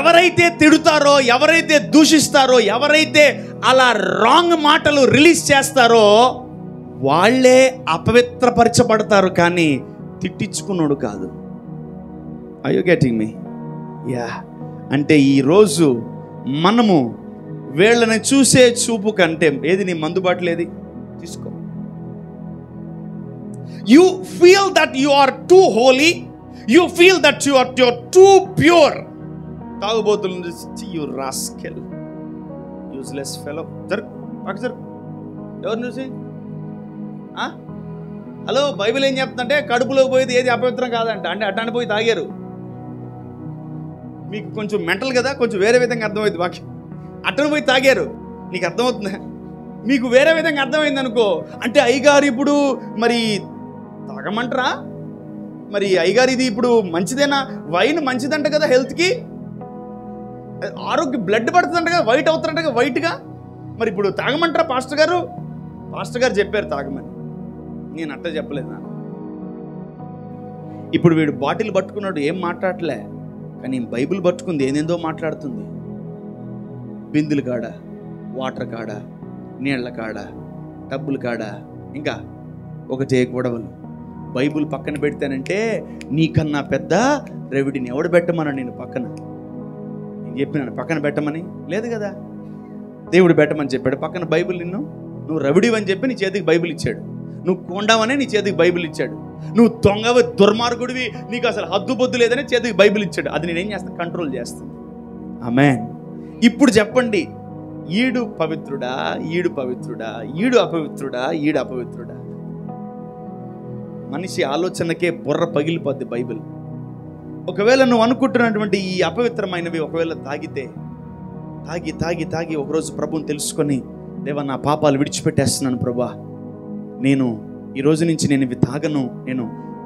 ఎవరైతే తిడుతారో, ఎవరైతే దూషిస్తారో, ఎవరైతే అలా రాంగ్ మాటలు రిలీజ్ చేస్తారో వాళ్ళే అపవిత్రపరచబడతారు, కానీ తిట్టించుకున్నాడు కాదు. Are you getting me? Yeah. అంటే ఈరోజు మనము వీళ్ళని చూసే చూపు కంటే ఏది నీ మందుబాటు లేది తీసుకో. You feel that you are too holy, you feel that you are too pure. తాగుబోతులు యు రాస్కెల్, యూజ్లెస్ ఫెలో. ఎవరిని చూసి? హలో, బైబిల్ ఏం చెప్తుందంటే కడుపులోకి పోయేది ఏది అపవిత్రం కాదంట. అంటే అట్టాన్ని పోయి తాగారు. మీకు కొంచెం మెంటల్ కదా, కొంచెం వేరే విధంగా అర్థమవుతుంది వాక్యం. అట్టను పోయి తాగారు, నీకు అర్థమవుతుందా? మీకు వేరే విధంగా అర్థమైంది అనుకో, అంటే అయ్యగారు ఇప్పుడు మరి తాగమంటారా? మరి అయ్యగారు ఇది ఇప్పుడు మంచిదేనా? వైన్ మంచిదంట కదా హెల్త్కి, ఆరోగ్య బ్లడ్ పడుతుందంట కదా, వైట్ అవుతుందంట కదా వైట్గా. మరి ఇప్పుడు తాగమంటారా పాస్టర్ గారు? పాస్టర్ గారు చెప్పారు తాగమని, నేను అట్ట చెప్పలేదు. నాన్న ఇప్పుడు వీడు బాటిల్ పట్టుకున్నాడు, ఏం మాట్లాడలే, కానీ బైబిల్ పట్టుకుంది ఏదేందో మాట్లాడుతుంది. బిందుల కాడ, వాటర్ కాడ, నీళ్ల కాడ, టబ్బుల కాడ, ఇంకా ఒకటే గొడవలు. బైబిల్ పక్కన పెడతానంటే నీకన్నా పెద్ద రెవిడిని ఎవడు పెట్టమన్నా? నేను పక్కన నేను చెప్పినాను పక్కన పెట్టమని లేదు కదా, దేవుడు పెట్టమని చెప్పాడు. పక్కన బైబిల్ నువ్వు రవిడివని చెప్పి నీ చేతికి బైబిల్ ఇచ్చాడు. నువ్వు కొండవనే నీ చేతికి బైబిల్ ఇచ్చాడు. నువ్వు దొంగవి, దుర్మార్గుడివి, నీకు అసలు హద్దు బొద్దు లేదని చేతికి బైబిల్ ఇచ్చాడు. అది నేనేం చేస్తాను? కంట్రోల్ చేస్తాను. ఆమేన్. ఇప్పుడు చెప్పండి, ఈడు పవిత్రుడా, ఈడు పవిత్రుడా, ఈడు అపవిత్రుడా, ఈడు అపవిత్రుడా? మనిషి ఆలోచనకే బుర్ర పగిలిపోద్ది బైబిల్. ఒకవేళ నువ్వు అనుకుంటున్నటువంటి ఈ అపవిత్రమైనవి ఒకవేళ తాగితే తాగి తాగి తాగి ఒకరోజు ప్రభువుని తెలుసుకొని, దేవా నా పాపాలు విడిచిపెట్టేస్తున్నాను ప్రభా, నేను ఈ రోజు నుంచి నేను ఇవి తాగను, నేను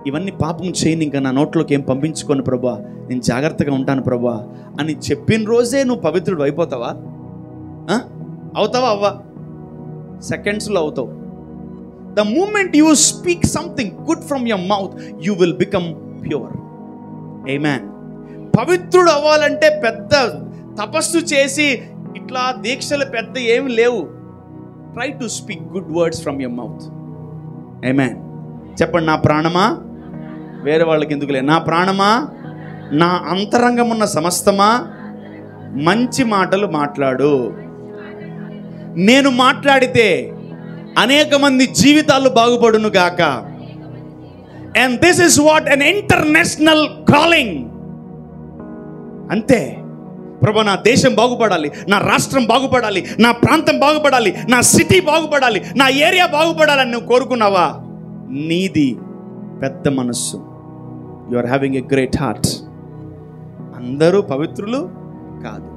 ఇవన్నీ పాపం చేయను, ఇంకా నా నోట్లోకి ఏం పంపించుకోను ప్రభా, నేను జాగ్రత్తగా ఉంటాను ప్రభా అని చెప్పిన రోజే నువ్వు పవిత్రుడు అయిపోతావా? అవుతావా? అవ్వా? సెకండ్స్లో అవుతావు. The moment you speak something good from your mouth, you will become pure. Amen. పవిత్రుడు అవ్వాలంటే పెద్ద తపస్సు చేసి ఇట్లా దీక్షలు పెద్ద ఏమి లేవు. Try to speak good words from your mouth. Amen. చెప్పండి, నా ప్రాణమా, వేరే వాళ్ళకి ఎందుకులే, నా ప్రాణమా, నా అంతరంగమున్న సమస్తమా మంచి మాటలు మాట్లాడు. నేను మాట్లాడితే అనేక మంది జీవితాలు బాగుపడును గాక. And this is what an international calling. అంతే. ప్రభు, నా దేశం బాగుపడాలి, నా రాష్ట్రం బాగుపడాలి, నా ప్రాంతం బాగుపడాలి, నా సిటీ బాగుపడాలి, నా ఏరియా బాగుపడాలని నువ్వు కోరుకున్నావా? నీది పెద్ద మనస్సు. You are having a great heart. అందరూ పవిత్రులు కాదు.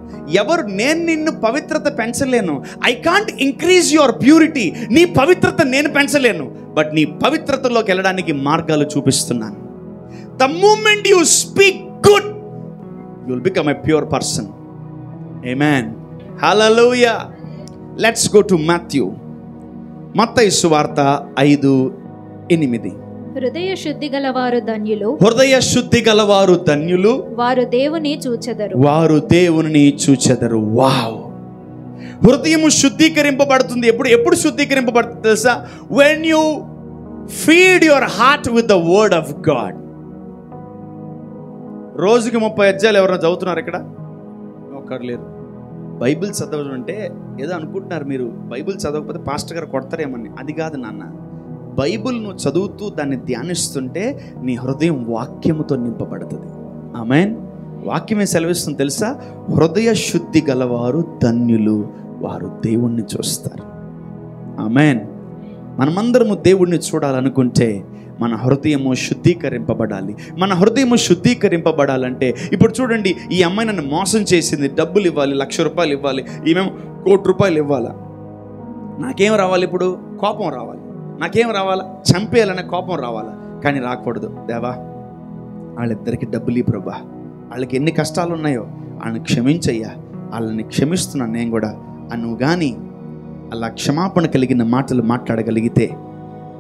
ఎవరు, నేను నిన్ను పవిత్రత పెంచలేను. I can't increase your purity. నీ పవిత్రత నేను పెంచలేను, బట్ నీ పవిత్రతలోకి వెళ్ళడానికి మార్గాలు చూపిస్తున్నాను. The moment you speak good, you will become a pure person. Amen. Hallelujah. Let's go to Matthew. మత్తయి సువార్త 5:8. హృదయ శుద్ధి గలవారు ధన్యులు, హృదయ శుద్ధి గలవారు ధన్యులు, వారు దేవుని చూచెదరు, వారు దేవుని చూచెదరు. వావ్. హృదయము శుద్ధీకరింపబడుతుంది. ఎప్పుడు శుద్ధీకరింపబడుతుంది తెలుసా? when you feed your heart with the word of God. రోజుకి 30 అధ్యాయాలు ఎవరైనా చదువుతున్నారు ఇక్కడ? ఒక్కరు లేరు. బైబిల్ చదవడం అంటే ఏదో అనుకుంటున్నారు మీరు, బైబిల్ చదవకపోతే పాస్టర్ గారు కొడతారేమని. అది కాదు నాన్న. బైబిల్ నువ్వు చదువుతూ దాన్ని ధ్యానిస్తుంటే నీ హృదయం వాక్యముతో నింపబడుతుంది. ఆమేన్. వాక్యమే సెలవిస్తుంది తెలుసా? హృదయ శుద్ధి గలవారు ధన్యులు, వారు దేవుణ్ణి చూస్తారు. ఆమేన్. మనమందరము దేవుణ్ణి చూడాలనుకుంటే మన హృదయము శుద్ధీకరింపబడాలి. మన హృదయము శుద్ధీకరింపబడాలంటే, ఇప్పుడు చూడండి, ఈ అమ్మాయి నన్ను మోసం చేసింది, డబ్బులు ఇవ్వాలి, 1,00,000 రూపాయలు ఇవ్వాలి, ఈమెమో 1,00,00,000 రూపాయలు ఇవ్వాలా. నాకేం రావాలి? ఇప్పుడు కోపం రావాలి. నాకేం రావాలా? చంపేయాలనే కోపం రావాలా. కానీ రాకూడదు. దేవా, వాళ్ళిద్దరికి డబ్బులు ప్రభా, వాళ్ళకి ఎన్ని కష్టాలు ఉన్నాయో వాళ్ళని క్షమించయ్యా, వాళ్ళని క్షమిస్తున్నాను నేను కూడా నువ్వు కానీ అలా క్షమాపణ కలిగిన మాటలు మాట్లాడగలిగితే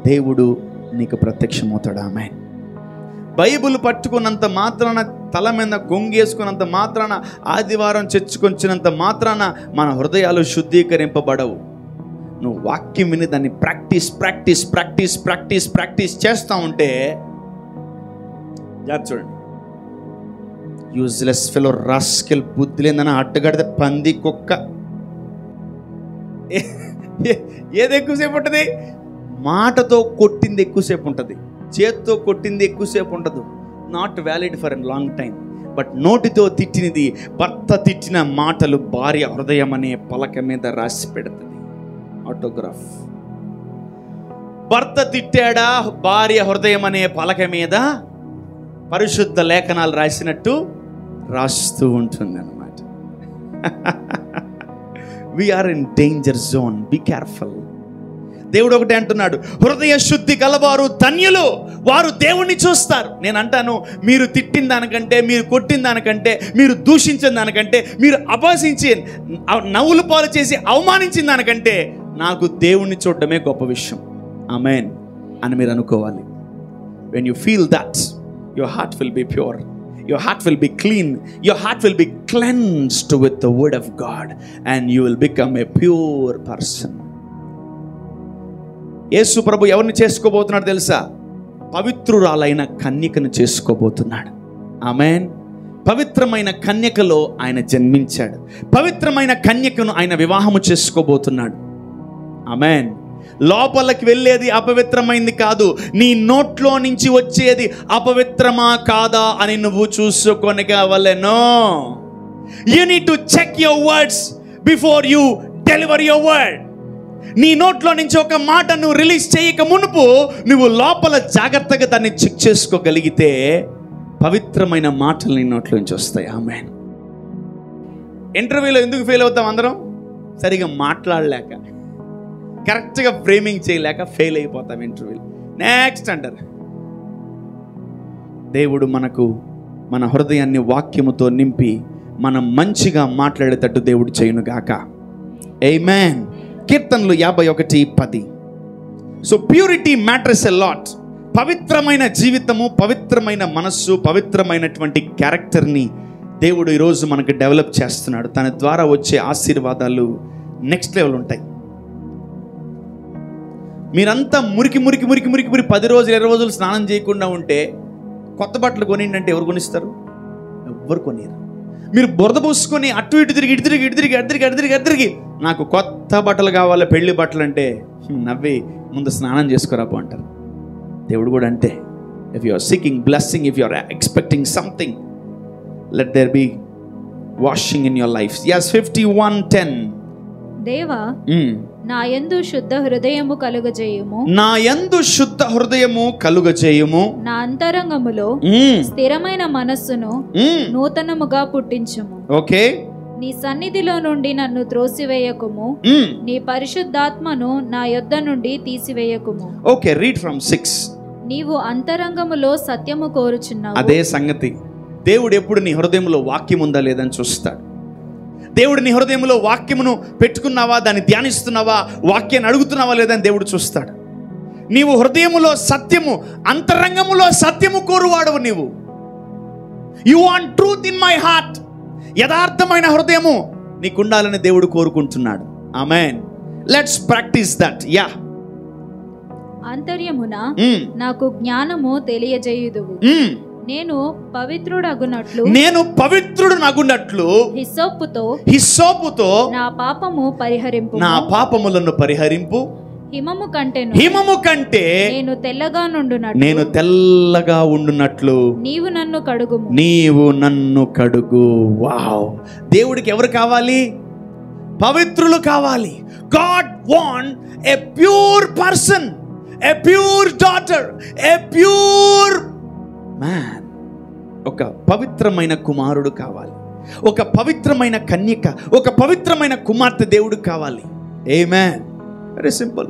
దేవుడు నీకు ప్రత్యక్షమవుతాడు. ఆమేన్. బైబిల్ పట్టుకున్నంత మాత్రాన, తల మీద గొంగేసుకున్నంత మాత్రాన, ఆదివారం చర్చకొచ్చినంత మాత్రాన మన హృదయాలు శుద్ధీకరింపబడవు. నువ్వు వాక్యం విని దాన్ని practice practice practice practice practice చేస్తూ ఉంటే, చూడండి, యూజ్లెస్ ఫెలో, రాస్కెల్, బుద్ధి లేదని అడ్డగడితే పంది, కుక్క, ఏది ఎక్కువసేపు ఉంటుంది? మాటతో కొట్టింది ఎక్కువసేపు ఉంటుంది, చేత్తో కొట్టింది ఎక్కువసేపు ఉండదు. Not valid for a long time. But నోటితో తిట్టినది, భర్త తిట్టిన మాటలు భార్య హృదయం అనే పలక మీద రాసి పెడుతుంది. ఆటోగ్రాఫ్. భర్త తిట్టాడా, భార్య హృదయం అనే పలక మీద పరిశుద్ధ లేఖనాలు రాసినట్టు రాస్తూ ఉంటుంది అన్నమాట. We're in danger zone. Be careful. దేవుడు ఒకటే అంటున్నాడు, హృదయ శుద్ధి గలవారు ధన్యులు, వారు దేవుణ్ణి చూస్తారు. నేను అంటాను, మీరు తిట్టిన దానికంటే, మీరు కొట్టిన దానికంటే, మీరు దూషించిన దానికంటే, మీరు అపహసించి నవ్వులు పాలు చేసి అవమానించిన దానికంటే నాకు దేవుణ్ణి చూడడమే గొప్ప విషయం. ఆమేన్ అని మీరు అనుకోవాలి. when you feel that, your heart will be pure, your heart will be clean, your heart will be cleansed with the word of God, and you will become a pure person. యేసు ప్రభు ఎవరిని చేసుకోబోతున్నాడు తెలుసా? పవిత్రురాలైన కన్యకను చేసుకోబోతున్నాడు. ఆమేన్. పవిత్రమైన కన్యకలో ఆయన జన్మించాడు. పవిత్రమైన కన్యకను ఆయన వివాహము చేసుకోబోతున్నాడు. ఆమేన్. లోపలికి వెళ్ళేది అపవిత్రమైంది కాదు, నీ నోట్లో నుంచి వచ్చేది అపవిత్రమా కాదా అని నువ్వు చూసుకోనగలనో. You need to check your words before you deliver your word. నీ నోట్లో నుంచి ఒక మాట నువ్వు రిలీజ్ చేయక మునుపు నువ్వు లోపల జాగ్రత్తగా దాన్ని చెక్ చేసుకోగలిగితే పవిత్రమైన మాటలు నీ నోట్లో నుంచి వస్తాయి. ఆమేన్. ఇంటర్వ్యూలో ఎందుకు ఫెయిల్ అవుతాం అందరం? సరిగా మాట్లాడలేక, కరెక్ట్గా ఫ్రేమింగ్ చేయలేక ఫెయిల్ అయిపోతాం ఇంటర్వ్యూలో. నెక్స్ట్ అంటారు. దేవుడు మనకు మన హృదయాన్ని వాక్యముతో నింపి మనం మంచిగా మాట్లాడేటట్టు దేవుడు చేయునుగాక. ఆమేన్. కీర్తనలు 51:10. So purity matters a lot. పవిత్రమైన జీవితము, పవిత్రమైన మనస్సు, పవిత్రమైనటువంటి క్యారెక్టర్ని దేవుడు ఈరోజు మనకు డెవలప్ చేస్తున్నాడు. తన ద్వారా వచ్చే ఆశీర్వాదాలు నెక్స్ట్ లెవెల్ ఉంటాయి. మీరంతా మురికి 10 రోజులు 20 రోజులు స్నానం చేయకుండా ఉంటే కొత్త బట్టలు కొనిండంటే ఎవరు కొనిస్తారు? ఎవ్వరు కొనిరు. మీరు బురద పూసుకొని అటు ఇటు తిరిగి నాకు కొత్త బట్టలు కావాలి, పెళ్లి బట్టలు అంటే నవ్వి ముందు స్నానం చేసుకోరాపో అంటారు. దేవుడు కూడా అంటే, if you are seeking blessing, if you are expecting something, let there be washing in your life. yes 51:10. దేవా, నా యందు శుద్ధ హృదయము కలుగజేయుము, నా యందు శుద్ధ హృదయము కలుగజేయుము, నా అంతరంగములో స్థిరమైన మనస్సును నూతనముగా పుట్టించుము. ఓకే, నీ సన్నిధిలో నుండి నన్ను త్రోసివేయకుము, నీ పరిశుద్ధాత్మను నా యొద్ద నుండి తీసివేయకుము. Okay, read from 6. నీవు అంతరంగములో సత్యము కోరుచున్నావు. అదే సంగతి. దేవుడు ఎప్పుడు నీ హృదయంలో వాక్యం ఉందా లేదని చూస్తాడు. దేవుడు నీ హృదయంలో వాక్యమును పెట్టుకున్నావా, దాన్ని ధ్యానిస్తున్నావా, వాక్యాన్ని అడుగుతున్నావా లేదని దేవుడు చూస్తాడు. నీవు హృదయములో సత్యము, అంతరంగములో సత్యము కోరువాడవు నీవు. You want truth in my heart. యథార్థమైన హృదయము నీకుండాలని దేవుడు కోరుకుంటున్నాడు. ఆమేన్. Let's practise that. యా. అంతర్యమున నాకు జ్ఞానము తెలియజేయుదువు. నేను పవిత్రుడగునట్లు హిస్సోపుతో నా పాపము పరిహరింపు, నా పాపములను పరిహరింపు. హిమము కంటే నేను తెల్లగా ఉండునట్లు నీవు నన్ను కడుగు. వావ్. దేవుడికి ఎవరు కావాలి? పవిత్రులు కావాలి. God want a pure person, a pure daughter, a pure man. ఒక పవిత్రమైన కుమారుడు కావాలి, ఒక పవిత్రమైన కన్యక, ఒక పవిత్రమైన కుమార్తె దేవుడు కావాలి. ఆమేన్. Very simple.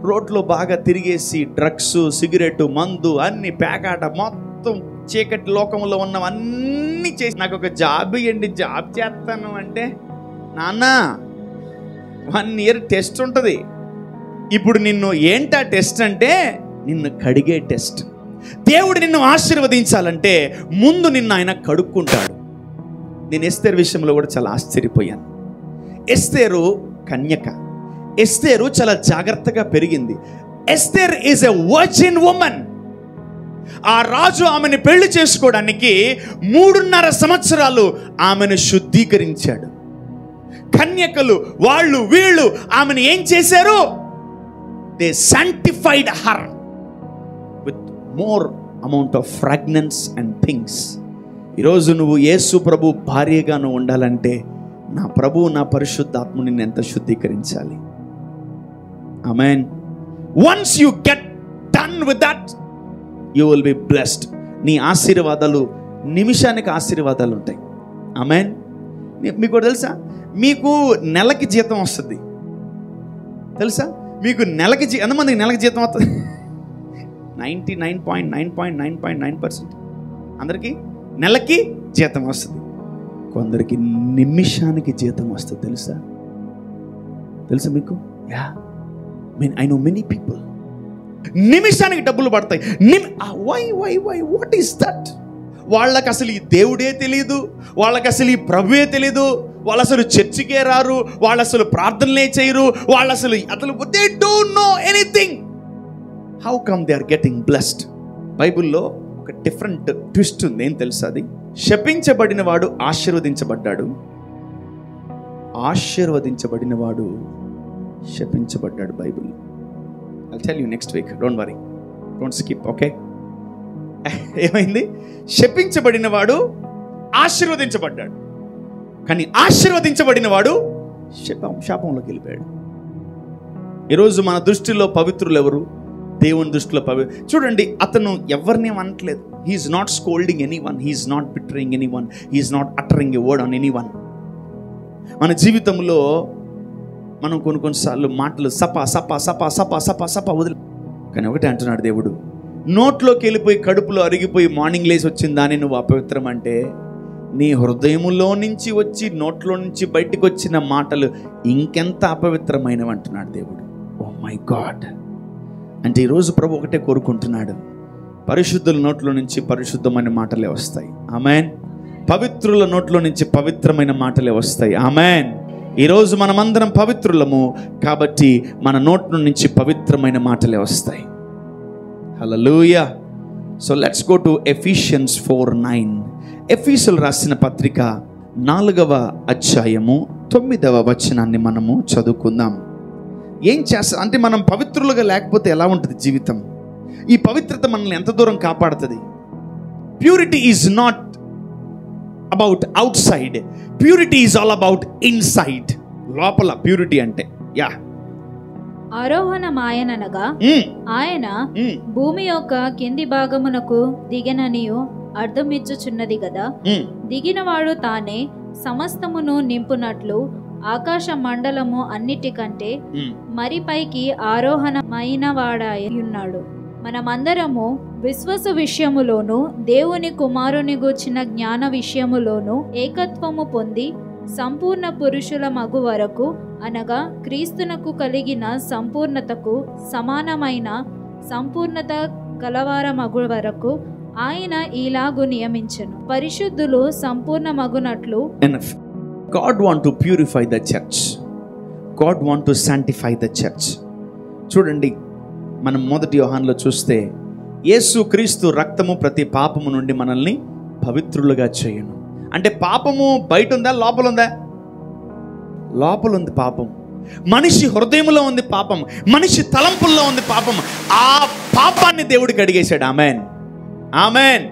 రోడ్లో బాగా తిరిగేసి డ్రగ్స్, సిగరెట్, మందు, అన్ని పేకాట, మొత్తం చీకటి లోకంలో ఉన్నవన్నీ చేసి నాకు ఒక జాబ్ ఇవ్వండి, జాబ్ చేస్తాను అంటే, నాన్న 1 year టెస్ట్ ఉంటుంది. ఇప్పుడు నిన్ను ఏంటా టెస్ట్ అంటే, నిన్ను కడిగే టెస్ట్. దేవుడు నిన్ను ఆశీర్వదించాలంటే ముందు నిన్ను ఆయన కడుక్కుంటాడు. నేను ఎస్తేరు విషయంలో కూడా చాలా ఆశ్చర్యపోయాను. ఎస్తేరు కన్యక. ఎస్తేరు చాలా జాగ్రత్తగా పెరిగింది. Esther is a virgin women. ఆ రాజు ఆమెను పెళ్లి చేసుకోవడానికి 3.5 సంవత్సరాలు ఆమెను శుద్ధీకరించాడు. కన్యకలు వాళ్ళు వీళ్ళు ఆమెను ఏం చేశారు? They sanctified her with more amount of fragrance and things. ఈరోజు నువ్వు యేసు ప్రభు భార్యగా నువ్వు ఉండాలంటే నా ప్రభు, నా పరిశుద్ధాత్మ నిన్ను ఎంత శుద్ధీకరించాలి. ఆమేన్. Once you get done with that, you will be blessed. నీ ఆశీర్వాదాలు నిమిషానికి ఆశీర్వాదాలు ఉంటాయి. ఆమేన్. మీకు తెలుసా, మీకు నెలకి జీతం వస్తుంది తెలుసా? మీకు నెలకి ఎంతమందికి నెలకి జీతం వస్తుంది? 99.9% అందరికీ నెలకి జీతం వస్తుంది. కొందరికి నిమిషానికి జీతం వస్తుంది. తెలుసా మీకు? Yeah, I know many people. నిమిషానికి డబ్బులు పడతాయి. What is that? వాళ్ళకి అసలు ఈ దేవుడే తెలియదు, వాళ్ళకి అసలు ఈ ప్రభువే తెలియదు, వాళ్ళు అసలు చర్చికే రారు, వాళ్ళు అసలు ప్రార్థనలే చేయరు, వాళ్ళు అసలు they don't know anything. How come they are getting blessed? బైబిల్లో ఒక డిఫరెంట్ ట్విస్ట్ ఉంది. ఏం తెలుసా? అది శపించబడిన వాడు ఆశీర్వదించబడ్డాడు, ఆశీర్వదించబడిన వాడు శపించబడ్డాడు. Bible I'll tell you next week. Don't worry. Don't skip, okay? ఏమైంది? శపించబడిన వాడు ఆశీర్వదించబడ్డాడు, కానీ ఆశీర్వదించబడిన వాడు శాపంలోకి వెళ్ళిపోయాడు. ఈరోజు మన దృష్టిలో పవిత్రులు ఎవరు? దేవుని దృష్టిలో చూడండి, అతను ఎవరిని అనట్లేదు. He's not scolding anyone, he's not betraying anyone, he's not uttering a word on anyone. మన జీవితంలో మనం కొన్నిసార్లు మాటలు సపా సపా సపా సపా సపా సపా వదిలి, కానీ ఒకటే అంటున్నాడు దేవుడు, నోట్లోకి వెళ్ళిపోయి కడుపులో అరిగిపోయి మార్నింగ్ లేసి వచ్చిన దాన్ని నువ్వు అపవిత్రం అంటే, నీ హృదయములో నుంచి వచ్చి నోట్లో నుంచి బయటికి వచ్చిన మాటలు ఇంకెంత అపవిత్రమైనవి అంటున్నాడు దేవుడు. Oh my my God. అంటే ఈరోజు ప్రభు ఒకటే కోరుకుంటున్నాడు, పరిశుద్ధుల నోట్లో నుంచి పరిశుద్ధమైన మాటలే వస్తాయి. ఆమెన్. పవిత్రుల నోట్లో నుంచి పవిత్రమైన మాటలే వస్తాయి. ఆమెన్. ఈరోజు మనమందరం పవిత్రులము కాబట్టి మన నోట్లో నుంచి పవిత్రమైన మాటలే వస్తాయి. హల్లెలూయా. So let's go to Ephesians 4:9. ఎఫీసులు రాసిన పత్రిక 4వ అధ్యాయము 9వ వచనాన్ని మనము చదువుకుందాం. ఏం చేస్తా అంటే మనం పవిత్రులుగా లేకపోతే ఎలా ఉంటుంది జీవితం? ఈ పవిత్రత మనల్ని ఎంత దూరం కాపాడుతుంది? Purity is not about out side, purity is all about inside. లోపల ప్యూరిటీ అంటే ఆరోహణమాయనగా ఆయన భూమి యొక్క కింది భాగమునకు దిగననియు అర్థమిచ్చుచున్నది గదా. దిగినవాడు తానే సమస్తమును నింపునట్లు ఆకాశ మండలము అన్నిటికంటే మరి పైకి ఆరోహణమైన వాడాయున్నాడు. మనమందరము విశ్వాస విషయములోను దేవుని కుమారుని గూర్చిన జ్ఞాన విషయములోను ఏకత్వము పొంది సంపూర్ణ పురుషుల మగు వరకు, అనగా క్రీస్తునకు కలిగిన సంపూర్ణతకు సమానమైన సంపూర్ణత కలవార మగు వరకు ఆయన ఈలాగు నియమించెను. పరిశుద్ధులు సంపూర్ణ మగునట్లు. God want to purify the church. God want to sanctify the church. చూడండి, మనం 1 యోహానులో చూస్తే యేసు క్రీస్తు రక్తము ప్రతి పాపము నుండి మనల్ని పవిత్రులుగా చేయను. అంటే పాపము బయట ఉందా, లోపల ఉందా? లోపల ఉంది పాపం. మనిషి హృదయంలో ఉంది పాపం, మనిషి తలంపుల్లో ఉంది పాపం. ఆ పాపాన్ని దేవుడు కడిగేశాడు. Amen, amen.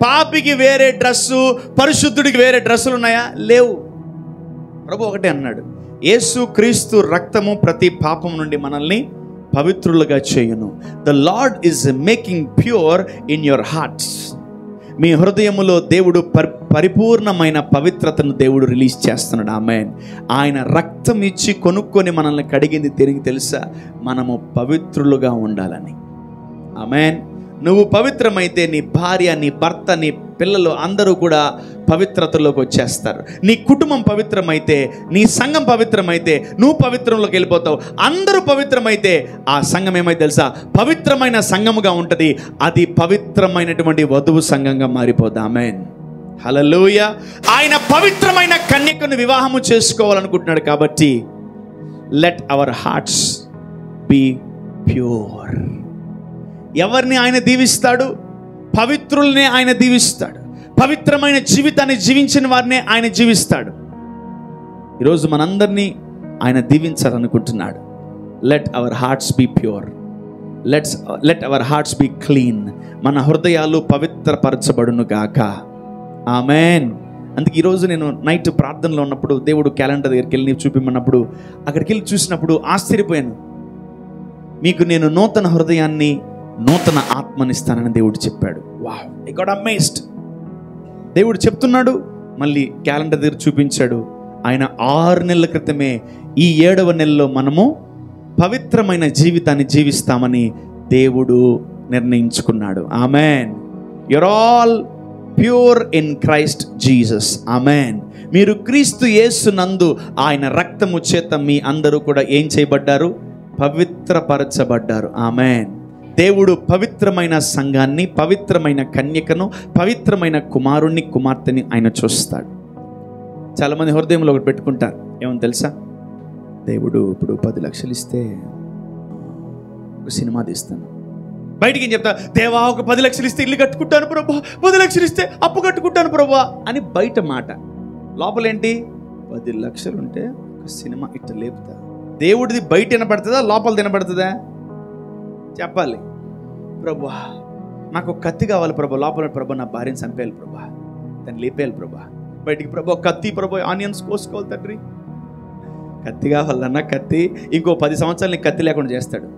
పాపికి వేరే డ్రెస్సు, పరిశుద్ధుడికి వేరే డ్రెస్సులు ఉన్నాయా? లేవు. ప్రభు ఒకటే అన్నాడు, యేసు క్రీస్తు రక్తము ప్రతి పాపం నుండి మనల్ని పవిత్రులుగా చేయును. The Lord is making pure in your hearts. మీ హృదయములో దేవుడు పరిపూర్ణమైన పవిత్రతను దేవుడు రిలీజ్ చేస్తున్నాడు. ఆమేన్. ఆయన రక్తం ఇచ్చి కొనుక్కొని మనల్ని కడిగింది తిరిగి తెలుసా? మనము పవిత్రులుగా ఉండాలని. ఆమేన్. నువ్వు పవిత్రమైతే నీ భార్య, నీ భర్త, నీ పిల్లలు అందరూ కూడా పవిత్రతలోకి వచ్చేస్తారు. నీ కుటుంబం పవిత్రమైతే, నీ సంఘం పవిత్రమైతే నువ్వు పవిత్రంలోకి వెళ్ళిపోతావు. అందరూ పవిత్రమైతే ఆ సంఘం ఏమైతే తెలుసా? పవిత్రమైన సంఘముగా ఉంటుంది. అది పవిత్రమైనటువంటి వధువు సంఘంగా మారిపోతుంది. ఆమేన్, హల్లెలూయా. ఆయన పవిత్రమైన కన్యకను వివాహము చేసుకోవాలనుకుంటున్నాడు. కాబట్టి let our hearts be pure. ఎవరిని ఆయన దీవిస్తాడు? పవిత్రుల్నే ఆయన దీవిస్తాడు. పవిత్రమైన జీవితాన్ని జీవించిన వారినే ఆయన జీవిస్తాడు. ఈరోజు మనందరినీ ఆయన దీవించాలనుకుంటున్నాడు. Let our hearts be pure. Let our hearts be clean. మన హృదయాలు పవిత్రపరచబడును గాక. ఆమేన్. అందుకే ఈరోజు నేను నైట్ ప్రార్థనలో ఉన్నప్పుడు దేవుడు క్యాలెండర్ దగ్గరికి వెళ్ళి చూపిమన్నప్పుడు అక్కడికి వెళ్ళి చూసినప్పుడు ఆశ్చర్యపోయాను. మీకు నేను నూతన హృదయాన్ని, నూతన ఆత్మనిస్తానని దేవుడు చెప్పాడు. Wow, I got amazed. దేవుడు చెప్తున్నాడు, మళ్ళీ క్యాలెండర్ దగ్గర చూపించాడు. ఆయన 6 నెలల క్రితమే ఈ 7వ నెలలో మనము పవిత్రమైన జీవితాన్ని జీవిస్తామని దేవుడు నిర్ణయించుకున్నాడు. Amen. You're all pure in Christ Jesus. Amen. మీరు క్రీస్తు యేసునందు ఆయన రక్తము చేత మీ అందరూ కూడా ఏం చేయబడ్డారు? పవిత్రపరచబడ్డారు. ఆమెన్. దేవుడు పవిత్రమైన సంఘాన్ని, పవిత్రమైన కన్యకను, పవిత్రమైన కుమారుణ్ణి, కుమార్తెని ఆయన చూస్తాడు. చాలామంది హృదయంలో ఒకటి పెట్టుకుంటారు, ఏమని తెలుసా? దేవుడు ఇప్పుడు 10 లక్షలు ఇస్తే ఒక సినిమా తీస్తాను. బయటికి ఏం చెప్తా? దేవా, ఒక 10 లక్షలు ఇస్తే ఇల్లు కట్టుకుంటాను ప్రభా, 10 లక్షలు ఇస్తే అప్పు కట్టుకుంటాను ప్రభా అని బయట మాట. లోపలేంటి? 10 లక్షలు ఉంటే ఒక సినిమా ఇట్ట లేపుతా. దేవుడిది బయట వినపడుతుందా, లోపల వినపడుతుందా? చెప్పాలి. ప్రభా, నాకు ఒక కత్తి కావాలి ప్రభా. లోపల ప్రభా, నా భార్యను చంపేయాలి ప్రభా, దాన్ని లేపేయాలి ప్రభా. బయటికి ప్రభా కత్తి ప్రభా, ఆనియన్స్ కోసుకోవాలి తండ్రి. కత్తి కావాలన్నా కత్తి, ఇంకో 10 సంవత్సరాలు నీకు కత్తి లేకుండా చేస్తాడు.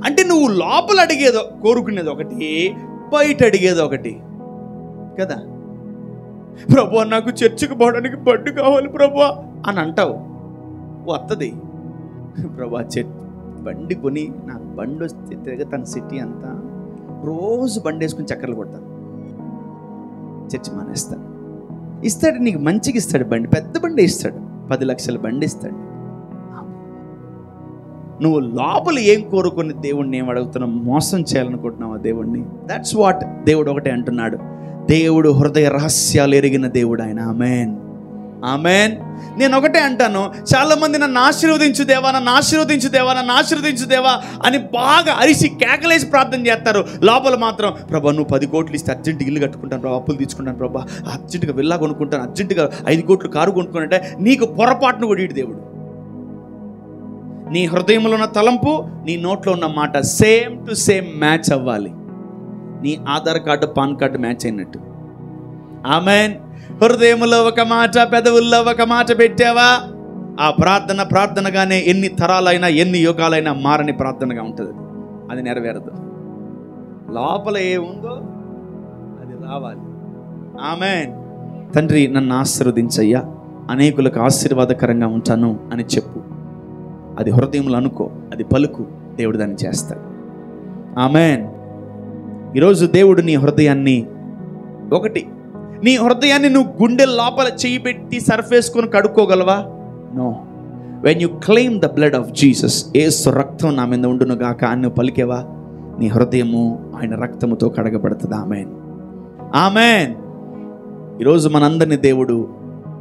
అంటే నువ్వు లోపల అడిగేదో, కోరుకునేది ఒకటి, బయట అడిగేది ఒకటి కదా. ప్రభా, నాకు చర్చికి పోవడానికి బండి కావాలి ప్రభా అని అంటావు. వస్తుంది ప్రభా, బండి కొని నాకు బండి వస్తే తిరగతాను సిటీ అంతా, రోజు బండి వేసుకుని చక్కర్లు కొడతాను, చర్చి మానేస్తాను. ఇస్తాడు, నీకు మంచిగా ఇస్తాడు బండి, పెద్ద బండి ఇస్తాడు, 10 లక్షల బండి ఇస్తాడు. నువ్వు లోపల ఏం కోరుకుని దేవుణ్ణి ఏం అడుగుతున్నావు? మోసం చేయాలనుకుంటున్నావా దేవుణ్ణి? దట్స్ వాట్ దేవుడు ఒకటే అంటున్నాడు. దేవుడు హృదయ రహస్యాలు ఎరిగిన దేవుడు ఆయన. Amen, amen. నేను ఒకటే అంటాను, చాలామంది నన్ను ఆశీర్వదించు దేవా, నన్ను ఆశీర్వదించు దేవా, నన్ను ఆశీర్వదించు దేవా అని బాగా అరిసి కేకలేసి ప్రార్థన చేస్తారు. లోపల మాత్రం ప్రభా నువ్వు 10 కోట్లు ఇస్తే అర్జెంటుగా ఇల్లు కట్టుకుంటాను ప్రభా, అప్పులు తీసుకుంటాను ప్రభా, అర్జెంటుగా విల్లా కొనుక్కుంటాను, అర్జెంటుగా 5 కోట్లు కారు కొనుక్కుంటే నీకు పొరపాటును కూడా ఇటు దేవుడు. నీ హృదయంలో ఉన్న తలంపు, నీ నోట్లో ఉన్న మాట సేమ్ టు సేమ్ మ్యాచ్ అవ్వాలి. నీ Aadhaar card pan card match అయినట్టు. ఆమెన్. హృదయంలో ఒక మాట, పెదవుల్లో ఒక మాట పెట్టావా, ఆ ప్రార్థన ప్రార్థనగానే ఎన్ని తరాలైనా ఎన్ని యుగాలైనా మారని ప్రార్థనగా ఉంటుంది. అది నెరవేరదు. లోపల ఏముందో అది రావాలి. ఆమెన్. తండ్రి నన్ను ఆశీర్వదించయ్యా, అనేకులకు ఆశీర్వాదకరంగా ఉంటాను అని చెప్పు. అది హృదయంలో అనుకో, అది పలుకు, దేవుడు దాన్ని చేస్తాడు. ఆమెన్. ఈరోజు దేవుడు నీ హృదయాన్ని, ఒకటి, నీ హృదయాన్ని నువ్వు గుండె లోపల చేయి పెట్టి సర్ఫేసుకొని కడుక్కోగలవా? No. When you claim the blood of Jesus, Yesu రక్తం నా మీద ఉండును గాక అని నువ్వు పలికేవా, నీ హృదయము ఆయన రక్తముతో కడగబడుతుంది. Amen, amen. ఈరోజు మనందరినీ దేవుడు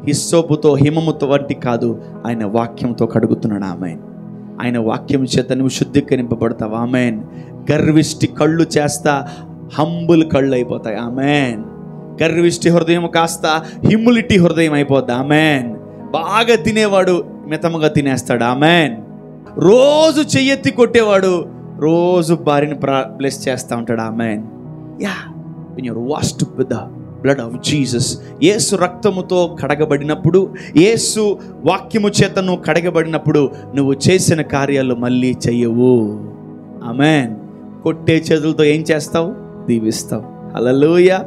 హిస్సోపుతో హిమముతో వంటి కాదు, ఆయన వాక్యంతో కడుగుతున్నాడు. ఆమెన్. ఆయన వాక్యం చేత నువ్వు శుద్ధీకరింపబడతావు. ఆమెన్. గర్విష్టి కళ్ళు చేస్తా హంబుల్ కళ్ళు అయిపోతాయి. ఆమెన్. గర్విష్టి హృదయం కాస్త హ్యూమిలిటీ హృదయం అయిపోద్ది. ఆమెన్. బాగా తినేవాడు మితముగా తినేస్తాడు. ఆమెన్. రోజు చెయ్యెత్తి కొట్టేవాడు రోజు భార్యని బ్లెస్ చేస్తూ ఉంటాడు. Amen. Yeah, when you're washed with the blood of Jesus, యేసు రక్తముతో కడగబడినప్పుడు, యేసు వాక్యము చేత నువ్వు కడగబడినప్పుడు నువ్వు చేసిన కార్యాలు మళ్ళీ చెయ్యవు. ఆమెన్. కొట్టే చేతులతో ఏం చేస్తావు? దీవిస్తావు. హల్లెలూయా.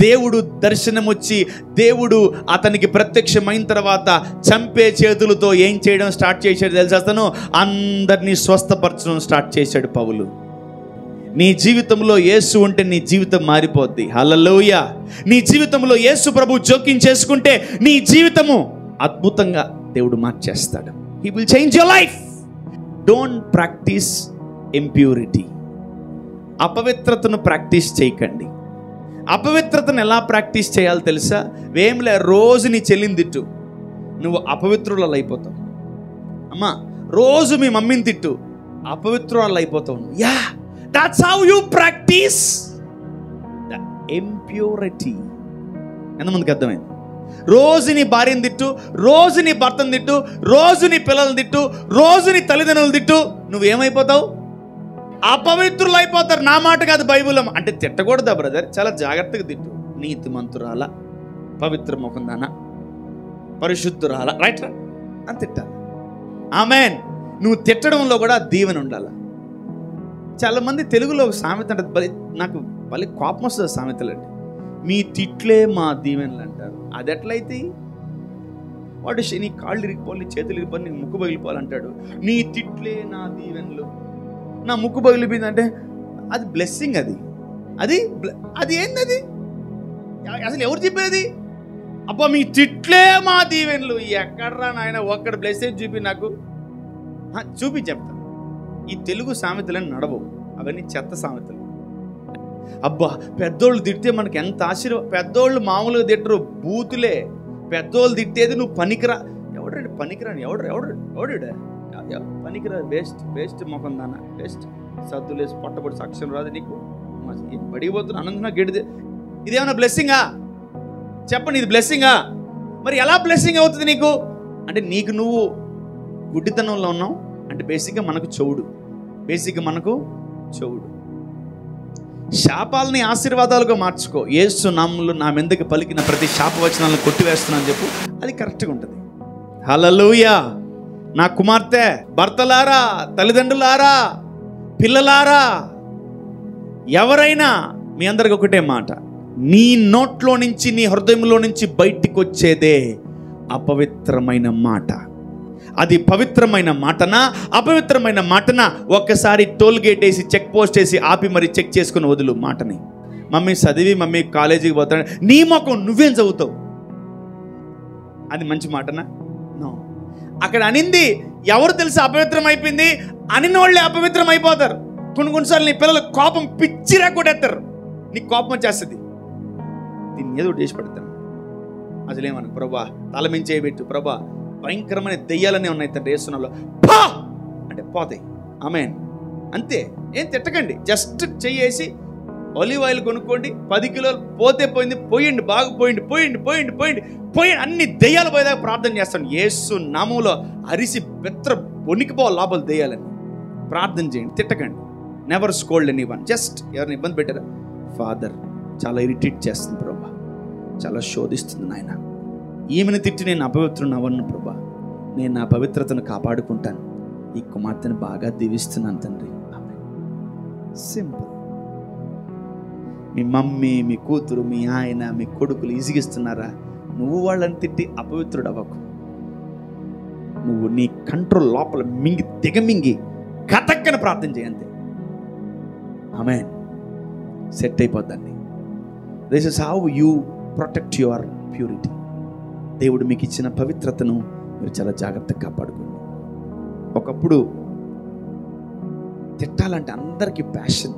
దేవుడు దర్శనం వచ్చి దేవుడు అతనికి ప్రత్యక్షమైన తర్వాత చంపే చేతులతో ఏం చేయడం స్టార్ట్ చేశాడు తెలిసేస్తాను? అందరినీ స్వస్థపరచడం స్టార్ట్ చేశాడు పౌలు. నీ జీవితంలో యేసు ఉంటే నీ జీవితం మారిపోద్ది. హల్లెలూయా. నీ జీవితంలో యేసు ప్రభు జోక్యం చేసుకుంటే నీ జీవితము అద్భుతంగా దేవుడు మార్చేస్తాడు. He will change your life. Don't practise impurity. అపవిత్రతను ప్రాక్టీస్ చేయకండి. అపవిత్రతను ఎలా ప్రాక్టీస్ చేయాలో తెలుసా? వేంలే, రోజు నీ చెల్లిని తిట్టు, నువ్వు అపవిత్రురాలు అయిపోతావు. అమ్మా, రోజు మీ మమ్మీని తిట్టు, అపవిత్రురాలు అయిపోతావు. Yeah, that's how you practice the impurity. ఎంతమందికి అర్థమైంది? రోజు నీ భార్యను తిట్టు, రోజు నీ భర్తను తిట్టు, రోజు నీ పిల్లల్ని తిట్టు, రోజు నీ తల్లిదండ్రులు తిట్టు, నువ్వేమైపోతావు? అపవిత్రులు అయిపోతారు. నా మాట కాదు, బైబిల్. అంటే తిట్టకూడదా బ్రదర్? చాలా జాగ్రత్తగా తిట్టు. నీతిమంతురాల, పవిత్ర ముఖందాన, పరిశుద్ధురాల, రైట్ అని తిట్టాలి. ఆమెన్. నువ్వు తిట్టడంలో కూడా దీవెన ఉండాలి. చాలా మంది తెలుగులో ఒక సామెత అంటే నాకు భలే కోపం వస్తుంది. సామెతలు అంటే మీ తిట్లే మా దీవెనలు అంటారు. అది ఎట్లయితే? వాడు నీ కాళ్ళు ఇరిగిపోవాలి, నీ చేతులు ఇరిగిపోవాలి, నీ ముక్కు పగిలిపోవాలంటాడు. నీ తిట్లే నా దీవెనలు. నా ముక్కు పగిలిపోయిందంటే అది బ్లెస్సింగ్. అది ఏంది? అసలు ఎవరు చెప్పేది? అబ్బా మీ తిట్లే మా దీవెనలు. ఎక్కడ్రా నాయన ఒక్కడ బ్లెస్సింగ్ చూపి నాకు చూపి చెప్తాను. ఈ తెలుగు సామెతలని నడవవు, అవన్నీ చెత్త సామెతలు. అబ్బా పెద్దోళ్ళు తిడితే మనకి ఎంత పెద్దోళ్ళు మామూలుగా తిట్టరు, బూతులే. పెద్దోళ్ళు తిట్టేది నువ్వు పనికిరా. ఎవడండి పనికిరాని? ఎవడు పనికిరా? వేస్ట్ మొఖం దానా, వేస్ట్. సద్దులేసి పొట్టబడి సాక్ష్యం రాదు నీకు. పడిపోతున్నా అనంతనా గెడిదే. ఇదేమన్నా బ్లెస్సింగా? చెప్పండి, ఇది బ్లెస్సింగా? మరి ఎలా బ్లెస్సింగ్ అవుతుంది నీకు? అంటే నీకు నువ్వు గుడ్డితనంలో ఉన్నావు. అంటే బేసిక్గా మనకు చెవుడు. శాపాలని ఆశీర్వాదాలుగా మార్చుకో. యేసు నామములో నా మీదకి పలికిన ప్రతి శాపవచనాలను కొట్టివేస్తున్నాను చెప్పు, అది కరెక్ట్గా ఉంటుంది. హల్లెలూయా. నా కుమార్తె, భర్తలారా, తల్లిదండ్రులారా, పిల్లలారా, ఎవరైనా మీ అందరికి ఒకటే మాట, నీ నోట్లో నుంచి, నీ హృదయంలో నుంచి బయటికి వచ్చేదే అపవిత్రమైన మాట. అది పవిత్రమైన మాటనా అపవిత్రమైన మాటనా? ఒక్కసారి టోల్ గేట్ వేసి, చెక్ పోస్ట్ వేసి ఆపి మరి చెక్ చేసుకుని వదులు మాటని. మమ్మీ చదివి మమ్మీ కాలేజీకి పోతాడు, నీ మొక్కం నువ్వేం చదువుతావు? అది మంచి మాటనా? నో. అక్కడ అనింది ఎవరు తెలుసా? అపవిత్రం అయిపోయింది. అనిన వాళ్ళే అపవిత్రం అయిపోతారు. కొన్నిసార్లు నీ పిల్లలు కోపం పిచ్చిరా కొట్టేస్తారు, నీకు కోపం వచ్చేస్తుంది, దీన్ని ఏదో చేసి పెడతాను. అసలేమను ప్రభా తల మించేయబెట్టు ప్రభా, భయంకరమైన దెయ్యాలనే ఉన్నాయి తండ్రి యేసునామములో పా అంటే పోతాయి. ఆమేన్. అంతే, ఏం తిట్టకండి, జస్ట్ చెయ్యేసి ఒలివ్ ఆయిల్ కొనుక్కోండి, 10 కిలోలు పోతే పోయింది, పోయండి, బాగా పోయండి, పోయండి పోయండి పోయండి పోయి అన్ని దెయ్యాలు పోయేదాకా ప్రార్థన చేస్తాను. యేసు నామములో అరిసి బెత్ర వణికిపోవాలి లోపల దెయ్యాలని. ప్రార్థన చేయండి, తిట్టకండి. Never scold anyone. జస్ట్ ఎవరిని ఇబ్బంది పెట్టారా, ఫాదర్ చాలా ఇరిటేట్ చేస్తుంది ప్రభా, చాలా శోధిస్తుంది నాయన, ఈమెను తిట్టి నేను అపవిత్రుని అవ్వను ప్రభా, నేను నా పవిత్రతను కాపాడుకుంటాను, ఈ కుమార్తెను బాగా దీవిస్తున్నాను తండ్రి. సింపుల్. మీ మమ్మీ, మీ కూతురు, మీ ఆయన, మీ కొడుకులు ఈజీగిస్తున్నారా, నువ్వు వాళ్ళని తిట్టి అపవిత్రుడు అవ్వకు. నువ్వు నీ కంట్రోల్ లోపల మింగి దిగమింగి కథక్కన ప్రార్థన చేయంతే. ఆమేన్. సెట్ అయిపోద్దండి. This is how you protect your purity. దేవుడు మీకు ఇచ్చిన పవిత్రతను మీరు చాలా జాగ్రత్తగా కాపాడుకోండి. ఒకప్పుడు తిట్టాలంటే అందరికీ ప్యాషన్.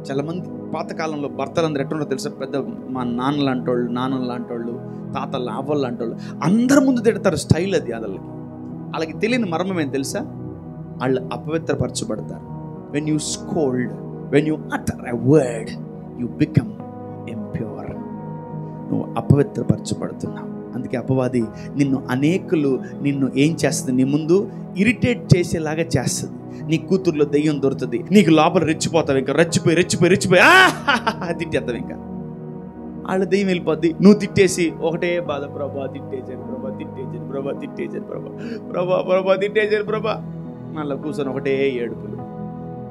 చాలామంది పాతకాలంలో భర్తలందరూ ఎట్టున్నారో తెలుసా, పెద్ద మా నాన్న లాంటి వాళ్ళు, నాన్నలు లాంటి వాళ్ళు, తాతలు ఆవ్వలు లాంటి వాళ్ళు అందరి ముందు తిడతారు. స్టైల్ అది. వాళ్ళకి తెలియని మర్మం ఏం తెలుసా, వాళ్ళు అపవిత్రపరచబడతారు. When you scold, when you utter a word, you become impure. నువ్వు అపవిత్రపరచబడుతున్నావు. అందుకే అపవాది నిన్ను ఏం చేస్తుంది, నీ ముందు ఇరిటేట్ చేసేలాగా చేస్తుంది. నీ కూతుర్లో దెయ్యం దొరుకుతుంది, నీకు లోపల రెచ్చిపోతావు, ఇంకా రెచ్చిపోయి తిట్టేస్తావు. ఇంకా వాళ్ళ దెయ్యం వెళ్ళిపోద్ది, నువ్వు తిట్టేసి ఒకటే బాధ, ప్రభా తిట్టేసాను ప్రభా, తిట్టేసాను ప్రభా, తిట్టేసాను ప్రభా, ప్రభా ప్రభా తిట్టేసాను ప్రభా, మళ్ళీ కూర్చొని ఒకటే ఏడుపులు.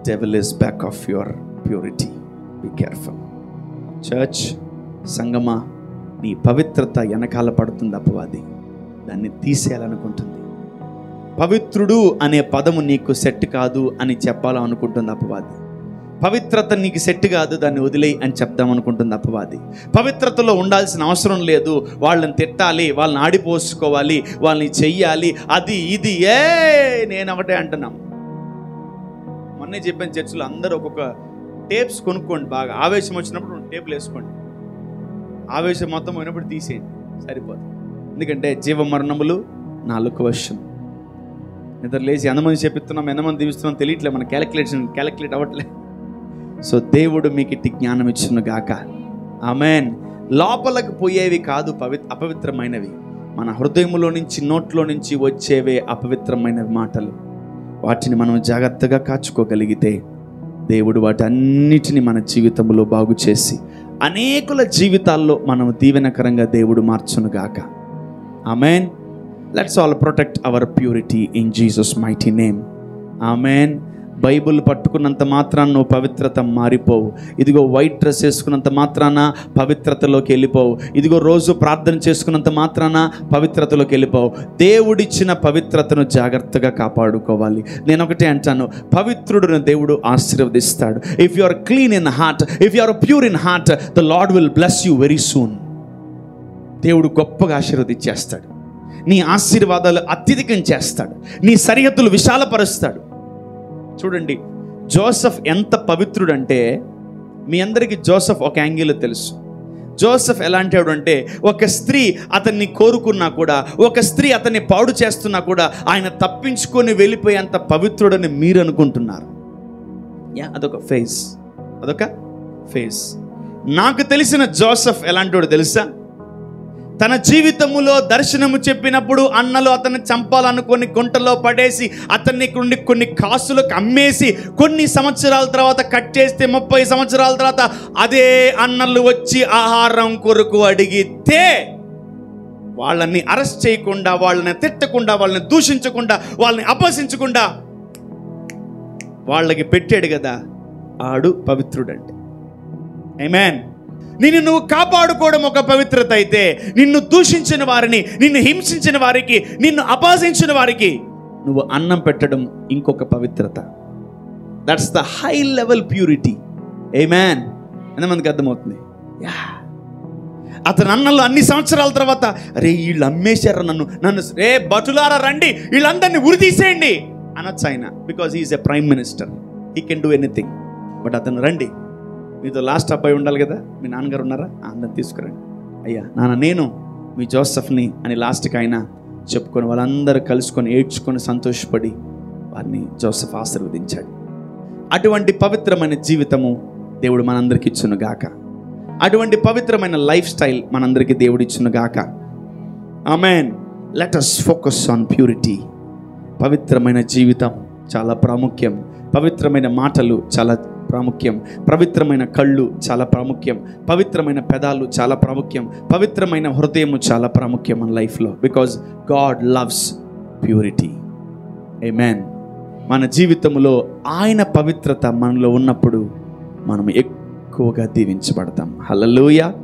Devil is back of your purity. Be careful. Church, సంగమా, నీ పవిత్రత వెనకాల పడుతుంది అపవాది, దాన్ని తీసేయాలనుకుంటుంది. పవిత్రుడు అనే పదము నీకు సెట్ కాదు అని చెప్పాలనుకుంటుంది అపవాది. పవిత్రత నీకు సెట్ కాదు, దాన్ని వదిలేయి అని చెప్దామనుకుంటుంది అపవాది. పవిత్రతలో ఉండాల్సిన అవసరం లేదు, వాళ్ళని తిట్టాలి, వాళ్ళని ఆడిపోసుకోవాలి, వాళ్ళని చెయ్యాలి, అది ఇది. నేను ఒకటే అంటున్నాం, మొన్నే చెప్పాను, చర్చిలో అందరూ ఒక్కొక్క టేప్స్ కొనుక్కోండి. బాగా ఆవేశం వచ్చినప్పుడు టేపులు వేసుకోండి, ఆవేశం మొత్తం పోయినప్పుడు తీసేయండి, సరిపోతుంది. ఎందుకంటే జీవమరణములు 4 వశం. నిద్ర లేచి ఎంతమంది చెప్పిస్తున్నాం, ఎంతమంది దీవిస్తున్నాం తెలియట్లే, మన క్యాలిక్యులేట్ అవ్వట్లే. సో దేవుడు మీకు ఇట్టి జ్ఞానం ఇచ్చును గాక. ఆమేన్. లోపలకు పోయేవి కాదు అపవిత్రమైనవి, మన హృదయములో నుంచి, నోట్లో నుంచి వచ్చేవే అపవిత్రమైన మాటలు. వాటిని మనం జాగ్రత్తగా కాచుకోగలిగితే దేవుడు వాటన్నిటిని మన జీవితంలో బాగు చేసి అనేకుల జీవితాల్లో మనం దీవెనకరంగా దేవుడు మార్చును గాక. ఆమేన్. Let's all protect our purity in Jesus mighty name. ఆమేన్. బైబుల్ పట్టుకున్నంత మాత్రాన నువ్వు పవిత్రత మారిపోవు. ఇదిగో వైట్ డ్రెస్ వేసుకున్నంత మాత్రాన పవిత్రతలోకి వెళ్ళిపోవు. ఇదిగో రోజు ప్రార్థన చేసుకున్నంత మాత్రాన పవిత్రతలోకి వెళ్ళిపోవు. దేవుడిచ్చిన పవిత్రతను జాగ్రత్తగా కాపాడుకోవాలి. నేను ఒకటే అంటాను, పవిత్రుడును దేవుడు ఆశీర్వదిస్తాడు. If you are clean in heart, if you are pure in heart, the Lord will bless you very soon. దేవుడు గొప్పగా ఆశీర్వదించేస్తాడు. నీ ఆశీర్వాదాలు అత్యధికం చేస్తాడు. నీ సరిహద్దులు విశాలపరుస్తాడు. చూడండి, జోసెఫ్ ఎంత పవిత్రుడంటే, మీ అందరికీ జోసెఫ్ ఒక యాంగిల్ తెలుసు. జోసెఫ్ ఎలాంటి వాడు అంటే, ఒక స్త్రీ అతన్ని కోరుకున్నా కూడా, ఒక స్త్రీ అతన్ని పాడు చేస్తున్నా కూడా ఆయన తప్పించుకొని వెళ్ళిపోయేంత పవిత్రుడని మీరు అనుకుంటున్నారు. అదొక ఫేస్. నాకు తెలిసిన జోసెఫ్ ఎలాంటి వాడు తెలుసా? తన జీవితములో దర్శనము చెప్పినప్పుడు అన్నలు అతన్ని చంపాలనుకొని గుంటలో పడేసి అతన్ని కొన్ని కాసులకు అమ్మేసి కొన్ని సంవత్సరాల తర్వాత కట్ చేస్తే 30 సంవత్సరాల తర్వాత అదే అన్నలు వచ్చి ఆహారం కొరకు అడిగితే వాళ్ళని అరెస్ట్ చేయకుండా, వాళ్ళని తిట్టకుండా, వాళ్ళని దూషించకుండా, వాళ్ళని అపహసించకుండా వాళ్ళకి పెట్టాడు కదా, ఆడు పవిత్రుడంటే. ఆమేన్. నిన్ను కాపాడుకోవడం ఒక పవిత్రత అయితే, నిన్ను దూషించిన వారిని, నిన్ను హింసించిన వారికి, నిన్ను అపహసించిన వారికి నువ్వు అన్నం పెట్టడం ఇంకొక పవిత్రత. That's the high level purity. ఆమేన్. ఎంతమందికి అర్థమవుతుంది? అతను అన్నలు అన్ని సంవత్సరాల తర్వాత, అరే వీళ్ళు అమ్మేశారు నన్ను, రే భటులారా రండి, వీళ్ళందరినీ ఉరి తీసేయండి. అనొచ్చు ఆయన, because he's a prime minister, he can do anything. But అతను రండి, మీతో లాస్ట్ అబ్బాయి ఉండాలి కదా, మీ నాన్నగారు ఉన్నారా, అందరిని తీసుకురండి. అయ్యా నాన్న నేను మీ జోసెఫ్ని అని లాస్ట్కి ఆయన చెప్పుకొని వాళ్ళందరూ కలుసుకొని ఏడ్చుకొని సంతోషపడి వారిని జోసెఫ్ ఆశీర్వదించాడు. అటువంటి పవిత్రమైన జీవితము దేవుడు మనందరికి ఇచ్చును గాక. అటువంటి పవిత్రమైన లైఫ్ స్టైల్ మనందరికీ దేవుడు ఇచ్చును గాక. ఆమేన్. Let us focus on purity. పవిత్రమైన జీవితం చాలా ప్రాముఖ్యం. పవిత్రమైన మాటలు చాలా ప్రాముఖ్యం. పవిత్రమైన కళ్ళు చాలా ప్రాముఖ్యం. పవిత్రమైన పెదాలు చాలా ప్రాముఖ్యం. పవిత్రమైన హృదయము చాలా ప్రాముఖ్యం మన లైఫ్లో. Because God loves purity. ఆమేన్. మన జీవితంలో ఆయన పవిత్రత మనలో ఉన్నప్పుడు మనం ఎక్కువగా దీవించబడతాం. హల్లెలూయా.